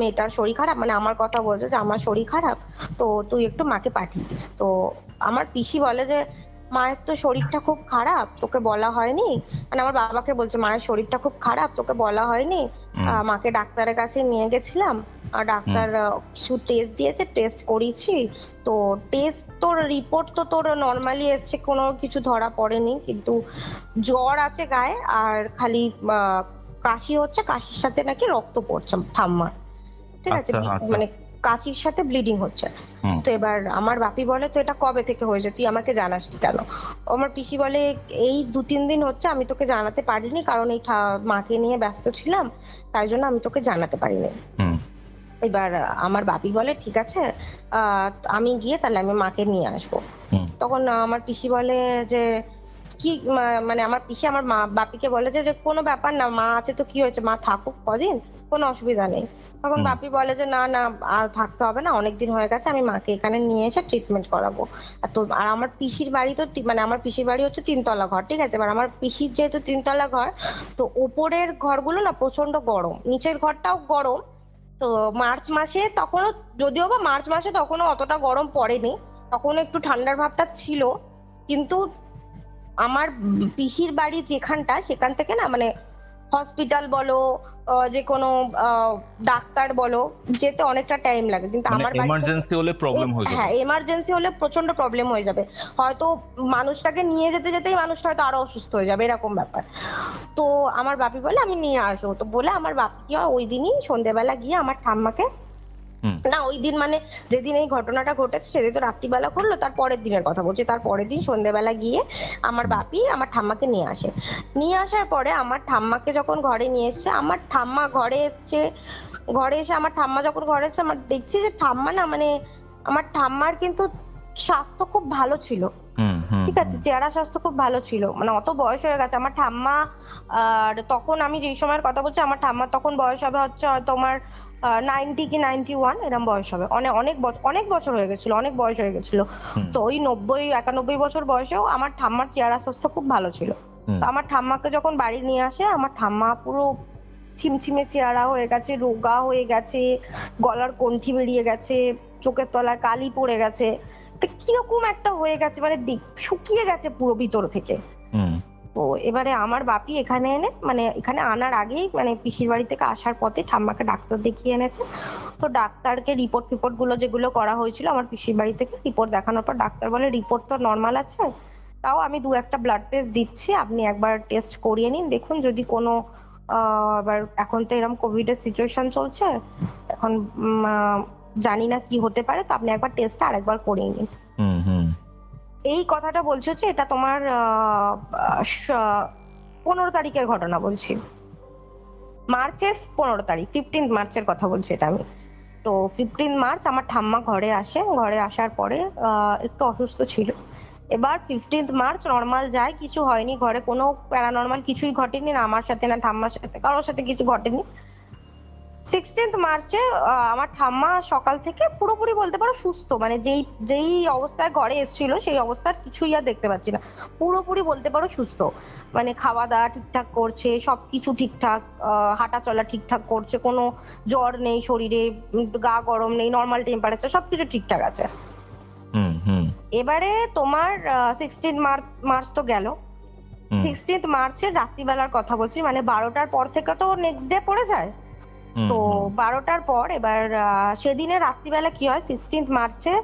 মেয়েটার শরীর খারাপ, মানে আমার কথা বলছে যে আমার শরীর খারাপ, তো তুই একটু মাকে পাঠিয়ে দিস। তো আমার পিসি বলে যে মায়ের তো শরীরটা খুব খারাপ, তোকে বলা হয়নি, মানে আমার বাবাকে বলছে মায়ের শরীরটা খুব খারাপ, তোকে বলা হয়নি, মাকে ডাক্তারের কাছে নিয়ে গেছিলাম, আর ডাক্তার কিছু টেস্ট দিয়েছে, টেস্ট করিয়েছি, তো টেস্ট তোর রিপোর্ট তো তোর নর্মালি এসছে, কোনো কিছু ধরা পড়েনি, কিন্তু জ্বর আছে গায়ে, আর খালি কাশি হচ্ছে, কাশির সাথে নাকি রক্ত পড়ছে ঠাম্মার, ঠিক আছে, মানে কাশির সাথে ব্লিডিং হচ্ছে। তো এবার আমার বাপি বলে তো এটা কবে থেকে হয়েছে, তুই আমাকে জানাস কেন? আমার পিসি বলে এই 2-3 দিন হচ্ছে, আমি তোকে জানাতে পারিনি কারণ এই মাকে নিয়ে ব্যস্ত ছিলাম, তাই জন্য আমি তোকে জানাতে পারিনি। এবার আমার বাপি বলে ঠিক আছে আমি গিয়ে তাহলে আমি মাকে নিয়ে আসবো। তখন আমার পিসি বলে যে কি, মানে আমার পিসি আমার বাপিকে বলে যে কোনো ব্যাপার না, মা আছে তো কি হয়েছে, মা থাকুক কদিন, কোনো অসুবিধা নেই। তখন বাপি বলে যে না না আর থাকতে হবে না, অনেকদিন হয়ে গেছে, আমি মাকে এখানে নিয়ে এসে ট্রিটমেন্ট করাবো। আর আমার পিসির বাড়ি তো মানে আমার পিসির বাড়ি হচ্ছে 3 তলা ঘর, ঠিক আছে। এবার আমার পিসির যেহেতু 3 তলা ঘর, তো ওপরের ঘরগুলো না প্রচন্ড গরম, নিচের ঘরটাও গরম। তো মার্চ মাসে তখনও, যদিও বা মার্চ মাসে তখনও অতটা গরম পড়েনি, তখন একটু ঠান্ডার ভাবটা ছিল, কিন্তু আমার পিসির বাড়ি যেখানটা সেখান থেকে না মানে হসপিটাল বলো যে কোনো ডাক্তার বলো যেতে অনেকটা টাইম লাগে, কিন্তু আমার এমার্জেন্সি হলে প্রবলেম হয়ে যাবে। হ্যাঁ এমার্জেন্সি হলে প্রচন্ড প্রবলেম হয়ে যাবে, হয়তো মানুষটাকে নিয়ে যেতে যেতেই মানুষটা হয়তো আরো অসুস্থ হয়ে যাবে, এরকম ব্যাপার। তো আমার বাপি বলে আমি নিয়ে আসবো, তো বলে আমার বাপি কি হয় ওই দিনই সন্ধ্যেবেলা গিয়ে আমার ঠাম্মাকে, না ওই দিন মানে যেদিন এই ঘটনাটা ঘটেছে সেদিন তো রাত্রিবেলা করলো, তার পরের দিনের কথা বলছি, তার পরের দিন সন্ধ্যেবেলা গিয়ে আমার বাপি আমার ঠাম্মাকে নিয়ে আসে। নিয়ে আসার পরে আমার ঠাম্মাকে যখন ঘরে নিয়ে এসছে, আমার ঠাম্মা ঘরে এসছে, ঘরে এসে আমার ঠাম্মা যখন ঘরে এসছে আমার দেখছি যে ঠাম্মা না মানে আমার ঠাম্মার কিন্তু স্বাস্থ্য খুব ভালো ছিল, ঠিক আছে, চেহারা স্বাস্থ্য খুব ভালো ছিল, মানে অত বয়স হয়ে গেছে আমার ঠাম্মা। আর তখন আমি যেই সময়ের কথা বলছি আমার ঠাম্মার তখন বয়স হবে হচ্ছে তোমার 90 কি 91 এরকম বয়স হবে, অনেক বছর হয়ে গেছিল, অনেক বয়স হয়ে গেছিল। তো ওই 90-91 বছর বয়সেও আমার ঠাম্মার চেহারা স্বাস্থ্য খুব ভালো ছিল। তো আমার ঠাম্মাকে যখন বাড়ি নিয়ে আসে, আমার ঠাম্মা পুরো ছিমছিমে চেহারা হয়ে গেছে, রোগা হয়ে গেছে, গলার কণ্ঠি বেরিয়ে গেছে, চোখের তলায় কালি পড়ে গেছে, কিরকম একটা হয়ে গেছে, মানে শুকিয়ে গেছে পুরো ভিতর থেকে। তো এবারে আমার বাপি এখানে এনে মানে এখানে আনার আগেই মানে পিসির বাড়ি থেকে আসার পথে ঠাম্মাকে ডাক্তার দেখিয়ে এনেছে। তো ডাক্তারকে রিপোর্ট গুলো যেগুলো করা হয়েছিল আমার পিসির বাড়ি থেকে, রিপোর্ট দেখানোর পর ডাক্তার বলে রিপোর্ট তো নর্মাল আছে, তাও আমি 2-1টা ব্লাড টেস্ট দিচ্ছি, আপনি একবার টেস্ট করিয়ে নিন, দেখুন যদি কোনো আবার এখন তো এরকম কোভিড এর সিচুয়েশন চলছে, এখন জানি না কি হতে পারে, তো আপনি একবার টেস্টটা আরেকবার করিয়ে নিন। এই কথাটা বলছি হচ্ছে এটা তোমার 15 তারিখের ঘটনা বলছি, মার্চের 15 তারিখ, 15 মার্চের কথা বলছি এটা আমি। তো 15 মার্চ আমার ঠাম্মা ঘরে আসে, ঘরে আসার পরে একটু অসুস্থ ছিল। এবার 15 মার্চ নর্মাল যায়, কিছু হয়নি, ঘরে কোনো প্যারানর্মাল কিছুই ঘটেনি, না আমার সাথে না ঠাম্মার সাথে, কারোর সাথে কিছু ঘটেনি। 16 মার্চে আমার ঠাম্মা সকাল থেকে পুরোপুরি বলতে পারো সুস্থ, মানে যেই অবস্থায় ঘরে এসেছিল সেই অবস্থার কিছুই আর দেখতে পাচ্ছি না, পুরোপুরি বলতে পারো সুস্থ, মানে খাওয়া দাওয়া ঠিকঠাক করছে, সবকিছু ঠিকঠাক, হাঁটা চলা ঠিকঠাক করছে, কোনো জ্বর নেই শরীরে, গা গরম নেই, নর্মাল টেম্পারেচার, সবকিছু ঠিকঠাক আছে। এবারে তোমার 16 মার্চ তো গেল, 16 মার্চের রাত্রিবেলার কথা বলছি, মানে 12টার পর থেকে তো নেক্সট ডে পড়ে যায়। তো 12টার পর এবার সেদিনের রাত্রিবেলা কি হয়, 16 মার্চে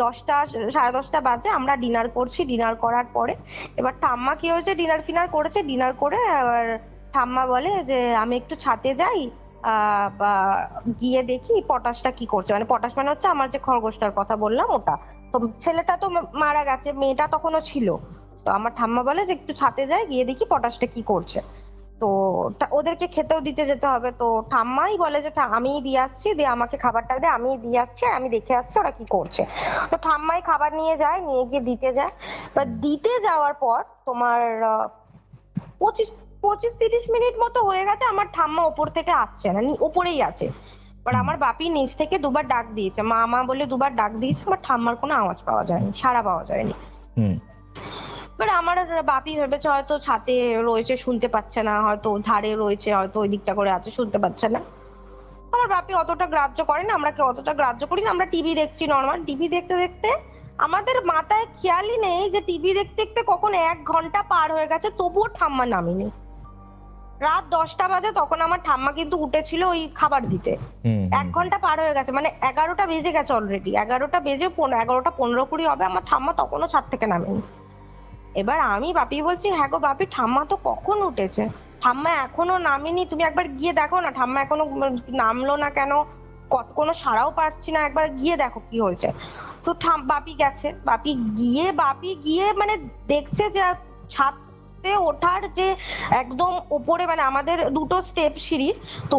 10টা 10:30 বাজে, আমরা ডিনার করছি, ডিনার করার পরে এবার ঠাম্মা কি হয়েছে ডিনার ফিনার করেছে, ডিনার করে এবার ঠাম্মা বলে যে আমি একটু ছাদে যাই, গিয়ে দেখি পটাশটা কি করছে, মানে পটাশ মানে হচ্ছে আমার যে খরগোশটার কথা বললাম ওটা, তো ছেলেটা তো মারা গেছে, মেয়েটা তখনও ছিল। তো আমার ঠাম্মা বলে যে একটু ছাদে যাই, গিয়ে দেখি পটাশটা কি করছে, তো ওদেরকে খেতেও দিতে যেতে হবে। তো ঠাম্মাই বলে যে আমি দিয়ে আসছি, দিয়ে আমাকে খাবারটা দিয়ে আমি দিয়ে আসছি, আর আমি দেখে আসছি ওরা কি করছে। তো ঠাম্মাই খাবার নিয়ে যায়, নিয়ে গিয়ে দিতে যায়। এবার দিতে যাওয়ার পর তোমার 25-30 মিনিট মতো হয়ে গেছে, আমার ঠাম্মা ওপর থেকে আসছে না, ওপরেই আছে। এবার আমার বাপি নিচ থেকে 2বার ডাক দিয়েছে, মা মা বলে 2বার ডাক দিয়েছে, আমার ঠাম্মার কোনো আওয়াজ পাওয়া যায়নি, সাড়া পাওয়া যায়নি। এবার আমার বাপি ভেবেছে হয়তো ছাদে রয়েছে শুনতে পাচ্ছে না, হয়তো ধারে রয়েছে, হয়তো ওই দিকটা করে আছে শুনতে পাচ্ছে না। আমার বাপি অতটা গ্রাহ্য করে না, আমরা কেউ অতটা গ্রাহ্য করি না, আমরা টিভি দেখছি নর্মাল। টিভি দেখতে দেখতে আমাদের মাথায় খেয়ালই নেই যে টিভি দেখতে দেখতে কখন 1 ঘন্টা পার হয়ে গেছে, তবুও ঠাম্মা নামেনি। রাত 10টা বাজে, তখন আমার ঠাম্মা কিন্তু উঠেছিল ওই খাবার দিতে, 1 ঘন্টা পার হয়ে গেছে, মানে 11টা বেজে গেছে অলরেডি, 11টা বেজে 11টা 15-20 হবে, আমার ঠাম্মা তখনও ছাদ থেকে নামেনি। এবার আমি বাপি বলছি হ্যাঁ গো বাপি, ঠাম্মা তো কখন উঠেছে, ঠাম্মা এখনো নামেনি, তুমি একবার গিয়ে দেখো না ঠাম্মা এখনো নামলো না কেন। কোনো সাড়াও পাচ্ছি না, একবার গিয়ে দেখো কি হয়েছে। তো বাপি গেছে, বাপি গিয়ে মানে দেখছে যে ছাদে ওঠার যে একদম উপরে, মানে আমাদের 2টো স্টেপ সিঁড়ির, তো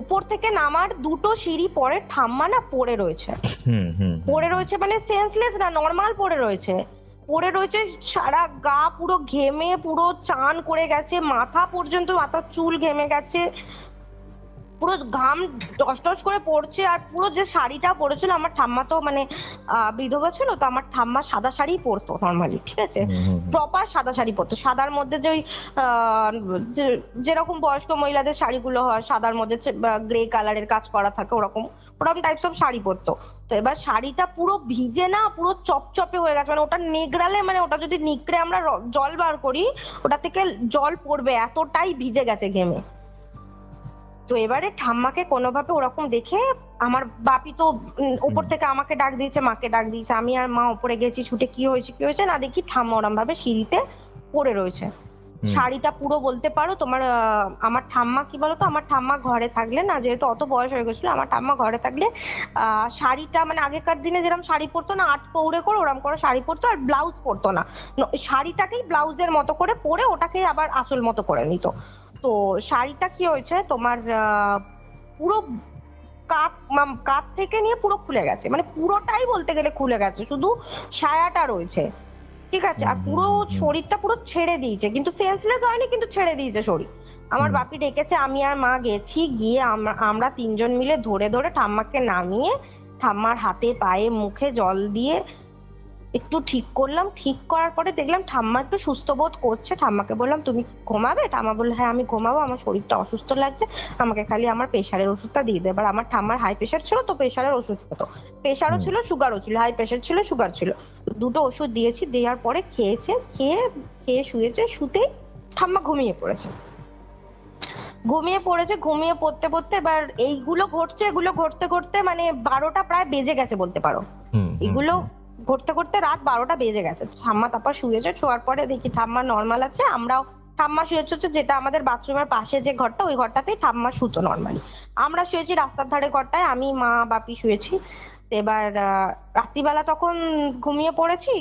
উপর থেকে নামার 2টো সিঁড়ি পরে ঠাম্মা না পড়ে রয়েছে। মানে সেন্সলেস না, নর্মাল পড়ে রয়েছে, সারা গা পুরো ঘেমে, পুরো চান করে গেছে, মাথা পর্যন্ত, মাথার চুল ঘেমে গেছে, পুরো ঘাম টস করে পড়ছে। আর পুরো যে শাড়িটা পরেছিল, আমার ঠাম্মা তো মানে বিধবা ছিল, তো আমার ঠাম্মা সাদা শাড়ি পরতো নর্মালি, ঠিক আছে, প্রপার সাদা শাড়ি পরতো, সাদার মধ্যে যে ওই যেরকম বয়স্ক মহিলাদের শাড়িগুলো হয়, সাদার মধ্যে গ্রে কালারের কাজ করা থাকে, ওরকম টাইপস অফ শাড়ি পরতো। তো এবার শাড়িটা পুরো ভিজে না, পুরো চপচপে হয়ে গেছে, মানে ওটা নেগড়ালে, মানে ওটা যদি নিকড়ে আমরা জল বার করি ওটা থেকে জল পড়বে, এতটাই ভিজে গেছে ঘেমে। তো এবারে ঠাম্মাকে কোনোভাবে ওরকম দেখে আমার বাপি তো উপর থেকে আমাকে ডাক দিয়েছে, মাকে ডাক দিয়েছে, আমি আর মা উপরে গেছি ছুটে, কি হয়েছে না দেখি ঠাম্মা ওরম ভাবে সিঁড়িতে পড়ে রয়েছে। শাড়িটা পুরো বলতে পারো তোমার, আমার ঠাম্মা কি বলতো, আমার ঠাম্মা ঘরে থাকলে না, যেহেতু অত বয়স হয়ে গেছিল, আমার ঠাম্মা ঘরে থাকলে শাড়িটা মানে আগেকার দিনে যেরকম শাড়ি পরতো না, 8 পৌড়ে করে ওরম করে শাড়ি পরতো, আর ব্লাউজ পরতো না, শাড়িটাকেই ব্লাউজের মতো করে পরে ওটাকেই আবার আসল মতো করে নিত। তো শাড়িটা কি হয়েছে তোমার, পুরো কাপ থেকে নিয়ে পুরো খুলে গেছে, মানে পুরোটাই বলতে গেলে খুলে গেছে, শুধু সায়াটা রয়েছে, ঠিক আছে, আর পুরো শরীরটা পুরো ছেড়ে দিয়েছে, কিন্তু সেন্সলেস হয়নি, কিন্তু ছেড়ে দিয়েছে শরীর। আমার বাপি ডেকেছে, আমি আর মা গেছি, গিয়ে আমরা 3 জন মিলে ধরে ঠাম্মাকে নামিয়ে ঠাম্মার হাতে পায়ে মুখে জল দিয়ে একটু ঠিক করলাম। ঠিক করার পরে দেখলাম ঠাম্মা একটু সুস্থ বোধ করছে। ঠাম্মাকে বললাম তুমি ঘুমাবে? ঠাম্মা বললো হ্যাঁ আমি ঘুমাবো, আমার শরীরটা অসুস্থ লাগছে, আমাকে খালি আমার প্রেশারের ওষুধটা দিয়ে দে। এবার আমার ঠাম্মার হাই প্রেশার ছিল, তো প্রেশারের ওষুধ খেতো, প্রেশারও ছিল সুগারও ছিল, হাই প্রেশার ছিল সুগার ছিল, 2টো ওষুধ দিয়েছি। দেওয়ার পরে খেয়ে শুয়েছে, শুতেই ঠাম্মা ঘুমিয়ে পড়েছে। ঘুমিয়ে পড়তে এবার এইগুলো ঘটছে, এগুলো ঘটতে মানে 12টা প্রায় বেজে গেছে বলতে পারো। এগুলো ঘটতে রাত 12টা বেজে গেছে। ঠাম্মা তারপর শুয়েছে, শোয়ার পরে দেখি ঠাম্মা নর্মাল আছে। আমরাও, ঠাম্মা শুয়েছে যেটা আমাদের বাথরুমের পাশে যে ঘরটা, ওই ঘরটাতেই ঠাম্মা শুতো নর্মালি। আমরা শুয়েছি রাস্তার ধারে ঘরটায়, আমি মা বাপি শুয়েছি। এবার রাত্রিবেলা তখন ঘুমিয়ে পড়েছি,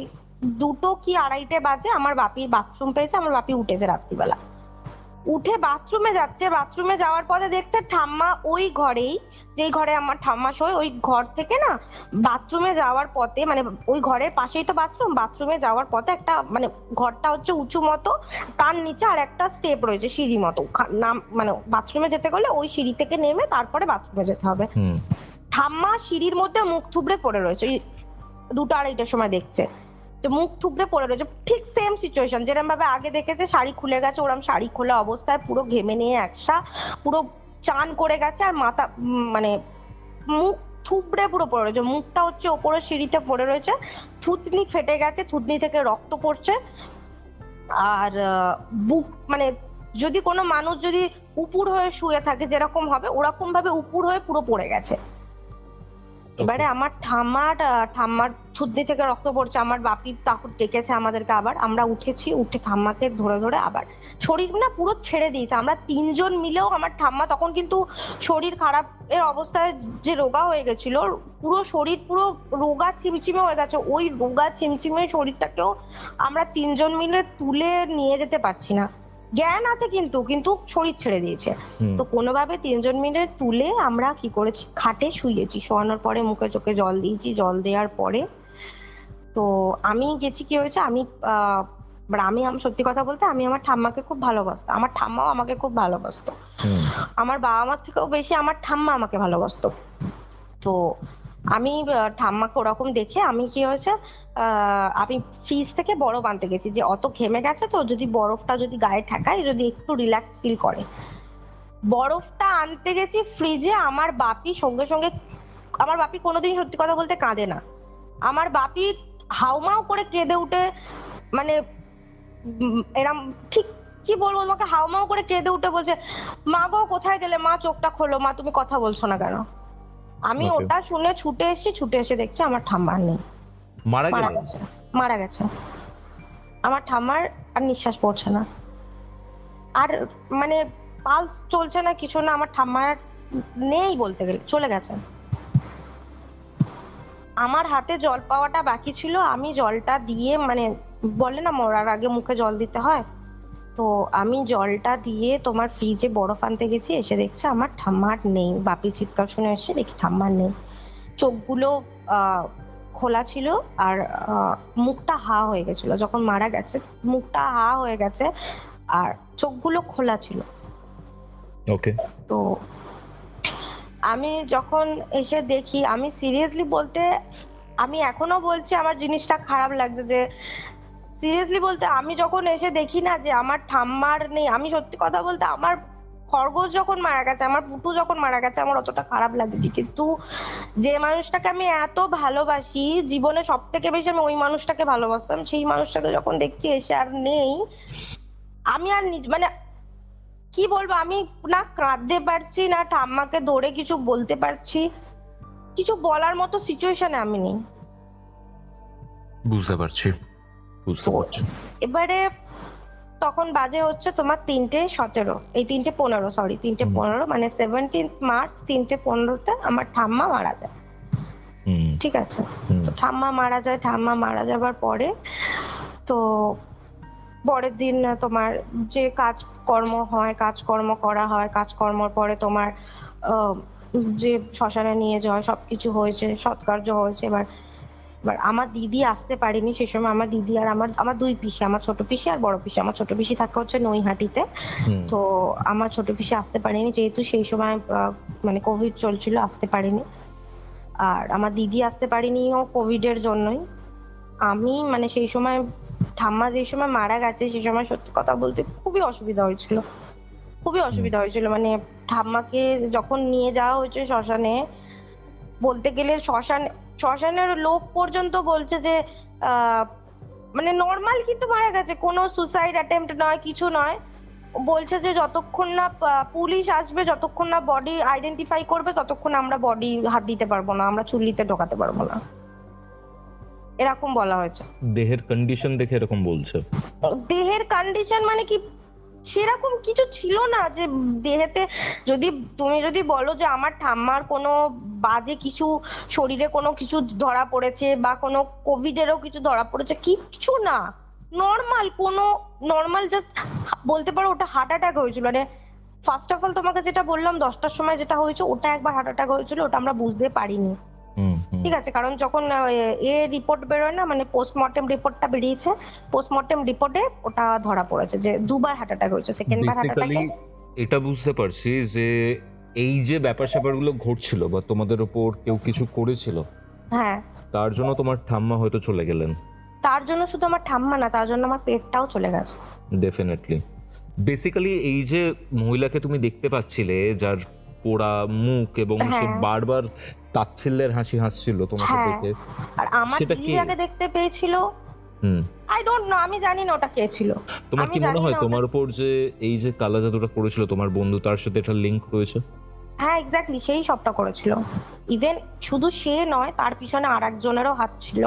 2টো কি 2:30 বাজে, আমার বাপির বাথরুম পেয়েছে, আমার বাপি উঠেছে রাত্রিবেলা, উঠে বাথরুমে যাচ্ছে। বাথরুমে যাওয়ার পরে দেখছে ঠাম্মা ওই ঘরেই, যেই ঘরে আমার ঠাম্মা শোয়, ওই ঘর থেকে না বাথরুমে যাওয়ার পথে, মানে ওই ঘরের পাশেই তো বাথরুম, বাথরুমে যাওয়ার পথে একটা, মানে ঘরটা হচ্ছে উঁচু মতো, তার নিচে আর একটা স্টেপ রয়েছে সিঁড়ি মতো, মানে বাথরুমে যেতে গেলে ওই সিঁড়ি থেকে নেমে তারপরে বাথরুমে যেতে হবে। ঠাম্মা সিঁড়ির মধ্যে মুখ থুবড়ে পড়ে রয়েছে, 2টা 2:30টার সময় দেখছে যে মুখ থুবড়ে পড়ে রয়েছে, ঠিক সেম সিচুয়েশন যেরকম ভাবে আগে দেখেছে, শাড়ি খুলে গেছে, ওরকম শাড়ি খোলা অবস্থায় পুরো ঘেমে নিয়ে একসা পুরো চান করে গেছে, আর মাথা মানে মুখ থুবড়ে পুরো পড়ে রয়েছে, মুখটা হচ্ছে ওপরে সিঁড়িতে পড়ে রয়েছে, থুতনি ফেটে গেছে, থুতনি থেকে রক্ত পড়ছে, আর বুক, মানে যদি কোনো মানুষ যদি উপুর হয়ে শুয়ে থাকে যেরকম হবে, ওরকম ভাবে উপুর হয়ে পুরো পড়ে গেছে। এবারে আমার ঠাম্মার থুতনি থেকে রক্ত পড়ছে, আমার বাপি তাকে ডেকেছে আমাদেরকে, আবার আমরা উঠেছি, উঠে ঠাম্মাকে ধরে আবার শরীর না পুরো ছেড়ে দিয়েছে। আমরা 3 জন মিলেও, আমার ঠাম্মা তখন কিন্তু শরীর খারাপ এর অবস্থায় যে রোগা হয়ে গেছিল, পুরো শরীর পুরো রোগা চিমচিমে হয়ে গেছে, ওই রোগা চিমচিমে শরীরটাকেও আমরা 3 জন মিলে তুলে নিয়ে যেতে পারছি না, জ্ঞান আছে কিন্তু শরীর ছেড়ে দিয়েছে। তো কোনোভাবে 3 জন মিলে তুলে আমরা কি করেছি, খাটে শুয়েছি, শোয়ানোর পরে মুখে চোখে জল দিয়েছি, জল দেওয়ার পরে তো আমি গেছি, কি হয়েছে, আমি সত্যি কথা বলতে আমি আমার ঠাম্মাকে খুব ভালোবাসতাম, আমার ঠাম্মাও আমাকে খুব ভালোবাসতো, আমার বাবা মার থেকেও বেশি আমার ঠাম্মা আমাকে ভালোবাসতো। তো আমি ঠাম্মাকে ওরকম দেখে আমি কি হয়েছে, আমি ফ্রিজ থেকে বরফ আনতে গেছি, যে অত ঘেমে গেছে তো যদি বরফটা যদি গায়ে ঠেকায়, যদি একটু রিল্যাক্স ফিল করে। বরফটা আনতে গেছি ফ্রিজে, আমার বাপি সঙ্গে সঙ্গে, আমার বাপি কোনোদিন সত্যি কথা বলতে কাঁদে না, আমার বাপি হাউমাউ করে কেঁদে উঠে, মানে এরম ঠিক কি বলবো তোমাকে, হাউমাউ করে কেঁদে উঠে বলছে, মা গো কোথায় গেলে মা, চোখটা খোলো মা, তুমি কথা বলছো না কেন? আমি ওটা শুনে ছুটে এসে দেখছি আমার ঠাম্মা নেই, মারা গেছে। আমার ঠাম্মার আর নিঃশ্বাস পড়ছে না, আর মানে পালস চলছে না, কিছু না, আমার ঠাম্মার নেই বলতে গেলে, চলে গেছেন। আমার হাতে জল পাওয়াটা বাকি ছিল, আমি জলটা দিয়ে মানে বলে না মরার আগে মুখে জল দিতে হয়, তো আমি জলটা দিয়ে তোমার ফ্রিজে বরফ আনতে গেছি, এসে দেখছি আমার ঠাম্মার নেই। বাপি চিৎকার শুনে এসে দেখি ঠাম্মার নেই, চোখগুলো খোলা ছিল আর মুখটা হা হয়ে গেছিল। যখন মারা গেছে মুখটা হা হয়ে গেছে আর চোখগুলো খোলা ছিল। ওকে। তো আমি যখন এসে দেখি, আমি সিরিয়াসলি বলতে, আমি এখনো বলছি আমার জিনিসটা খারাপ লাগছে যে সিরিয়াসলি বলতে, আমি যখন এসে দেখি না যে আমার ঠাম্মার নেই, আমি সত্যি কথা বলতে আমার খরগোশ যখন মারা গেছে, আমার পুটু যখন মারা গেছে, আমার অতটা খারাপ লাগেনি, কিন্তু যে মানুষটাকে আমি এত ভালোবাসি জীবনে সব থেকে বেশি, আমি ওই মানুষটাকে ভালোবাসতাম, সেই মানুষটাকে যখন দেখছি এসে আর নেই, আমি আর মানে কি বলবো, আমি না কাঁদতে পারছি না ঠাম্মাকে ধরে কিছু বলতে পারছি, কিছু বলার মতো সিচুয়েশনে আমি নেই। বুঝতে পারছি। এবারে তখন বাজে হচ্ছে তোমার 3:17, এই 3:15, সরি 3:15, মানে 17 মার্চ 3:15 আমার ঠাম্মা মারা যায়। ঠিক আছে, তো ঠাম্মা মারা যায়, ঠাম্মা মারা যাবার পরে তো পরের দিন তোমার যে কাজকর্ম হয়, কাজকর্ম করা হয়, কাজকর্মর পরে তোমার যে শ্মশানে নিয়ে যাওয়া সবকিছু হয়েছে, সৎকার্য হয়েছে। এবার আমার দিদি আসতে পারেনি সে সময়, আমার দিদি আর আমার দুই পিসি, আমার ছোট পিসি আর বড় পিসি। আমার ছোট পিসি থাকে হচ্ছে নৈহাটিতে, তো আমার ছোট পিসি আসতে পারেনি, যেহেতু সেই সময় মানে কোভিড চলছিল, আসতে পারেনি। আর আমার দিদি আসতে পারেনি ও কোভিড এর জন্যই। আমি মানে সেই সময় ঠাম্মা যে সময় মারা গেছে সেই সময় সত্যি কথা বলতে খুবই অসুবিধা হয়েছিল, খুবই অসুবিধা হয়েছিল। মানে ঠাম্মাকে যখন নিয়ে যাওয়া হয়েছে শ্মশানে, বলতে গেলে শ্মশানের লোক পর্যন্ত বলছে যে মানে নর্মাল কিন্তু মারা গেছে, কোনো সুসাইড অ্যাটেম্পট নয়, কিছু নয়। বলছে যে যতক্ষণ না পুলিশ আসবে, যতক্ষণ না বডি আইডেন্টিফাই করবে, ততক্ষণ আমরা বডি হাত দিতে পারবো না, আমরা চুল্লিতে ঢোকাতে পারবো না, এরকম বলা হয়েছে। দেহের কন্ডিশন দেখে এরকম বলছে? দেহের কন্ডিশন মানে কি সেরকম কিছু ছিল না যে দেহেতে, তুমি যদি বলো যে আমার ঠাম্মার কোনো বাজে কিছু শরীরে কোনো কিছু ধরা পড়েছে বা কোনো কোভিডেরও কিছু ধরা পড়েছে, কিচ্ছু না, নর্মাল জাস্ট বলতে পারো ওটা হার্ট অ্যাটাক হয়েছিল। মানে ফার্স্ট অফ অল তোমাকে যেটা বললাম 10টার সময় যেটা হয়েছে, ওটা একবার হার্ট অ্যাটাক হয়েছিল, ওটা আমরা বুঝতে পারিনি। ঠিক আছে, কারণ যখন রিপোর্ট বেরোয় না, মানে পোস্টমর্টেম রিপোর্টটা বেরিয়েছে, পোস্টমর্টেম রিপোর্টে ওটা ধরা পড়েছে যে দুবার হার্ট অ্যাটাক হয়েছে, সেকেন্ড বার হার্ট অ্যাটাকে। এটা বুঝতে পারছি যে এই যে ব্যাপার স্যাপারগুলো ঘটছিল বা তোমাদের উপর কেউ কিছু করেছিল, হ্যাঁ, তার জন্য তোমার ঠাম্মা হয়তো চলে গেলেন। তার জন্য শুধু আমার ঠাম্মা না, তার জন্য আমার পেটটাও চলে গেছে। ডেফিনেটলি। বেসিক্যালি এই যে মহিলাকে তুমি দেখতে পাচ্ছিলে, যার পোড়া মুখ এবং সে বারবার তাচ্ছিল্যের হাসি হাসছিল তোমাকে দেখে, আর আমার দিদি যাকে দেখতে পেয়েছিল, আই ডোন্ট নো, আমি জানি না ওটা কে ছিল। তোমার কি মনে হয় তোমার উপর যে এই যে কালা জাদুটা করেছিল তোমার বন্ধু, তার সাথে একটা লিংক রয়েছে? হ্যাঁ, এক্স্যাক্টলি, সেই সবটা করেছিল। ইভেন শুধু সে নয়, তার পিছনে আরেকজনেরও হাত ছিল,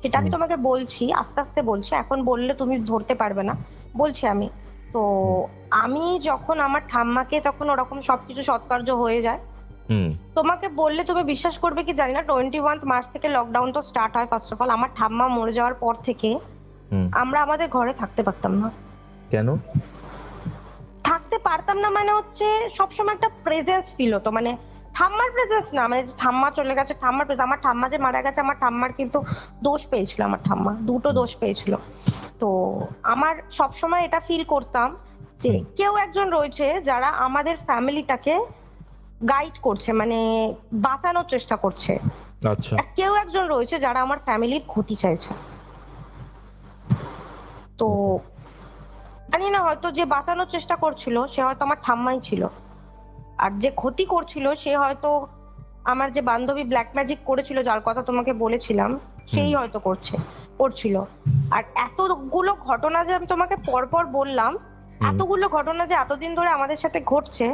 সেটা আমি তোমাকে বলছি, আস্তে আস্তে বলছি, এখন বললে তুমি ধরতে পারবে না, বলছি আমি। তো আমি যখন আমার ঠাম্মাকে, তখন ওরকম সবকিছু সৎকার্য হয়ে যায়, তোমাকে বললে তুমি বিশ্বাস করবে কি জানি না, 21 মার্চ থেকে লকডাউন তো স্টার্ট হয়। ফার্স্ট অফ অল আমার ঠাম্মা মরে যাওয়ার পর থেকে আমরা আমাদের ঘরে থাকতে পারতাম না। কেন থাকতে পারতাম না? মানে হচ্ছে সবসময় একটা প্রেজেন্স ফিল হতো, মানে ঠাম্মার প্রেজেন্স না, মানে ঠাম্মা চলে গেছে, ঠাম্মার প্রেজেন্স। আমার ঠাম্মা যে মারা গেছে, আমার ঠাম্মার কিন্তু দোষ পেয়েছিল, আমার ঠাম্মা দুটো দোষ পেয়েছিল। তো আমার সবসময় এটা ফিল করতাম যে কেউ একজন রয়েছে যারা আমাদের ফ্যামিলিটাকে গাইড করছে, মানে বাঁচানোর চেষ্টা করছে। আচ্ছা, কেউ একজন রয়েছে যারা আমার ফ্যামিলির ক্ষতি চাইছে। তো জানি না, হয়তো যে বাঁচানোর চেষ্টা করছিল সে হয়তো আমার ঠাম্মাই ছিল, আর যে ক্ষতি করছিল সে হয়তো আমার যে বান্ধবী ব্ল্যাক ম্যাজিক করেছিল, যার কথা তোমাকে বলেছিলাম, সেই হয়তো করছিল। আর এতগুলো ঘটনা যে আমি তোমাকে পরপর বললাম, এতগুলো ঘটনা যে এতদিন ধরে আমাদের সাথে ঘটছে,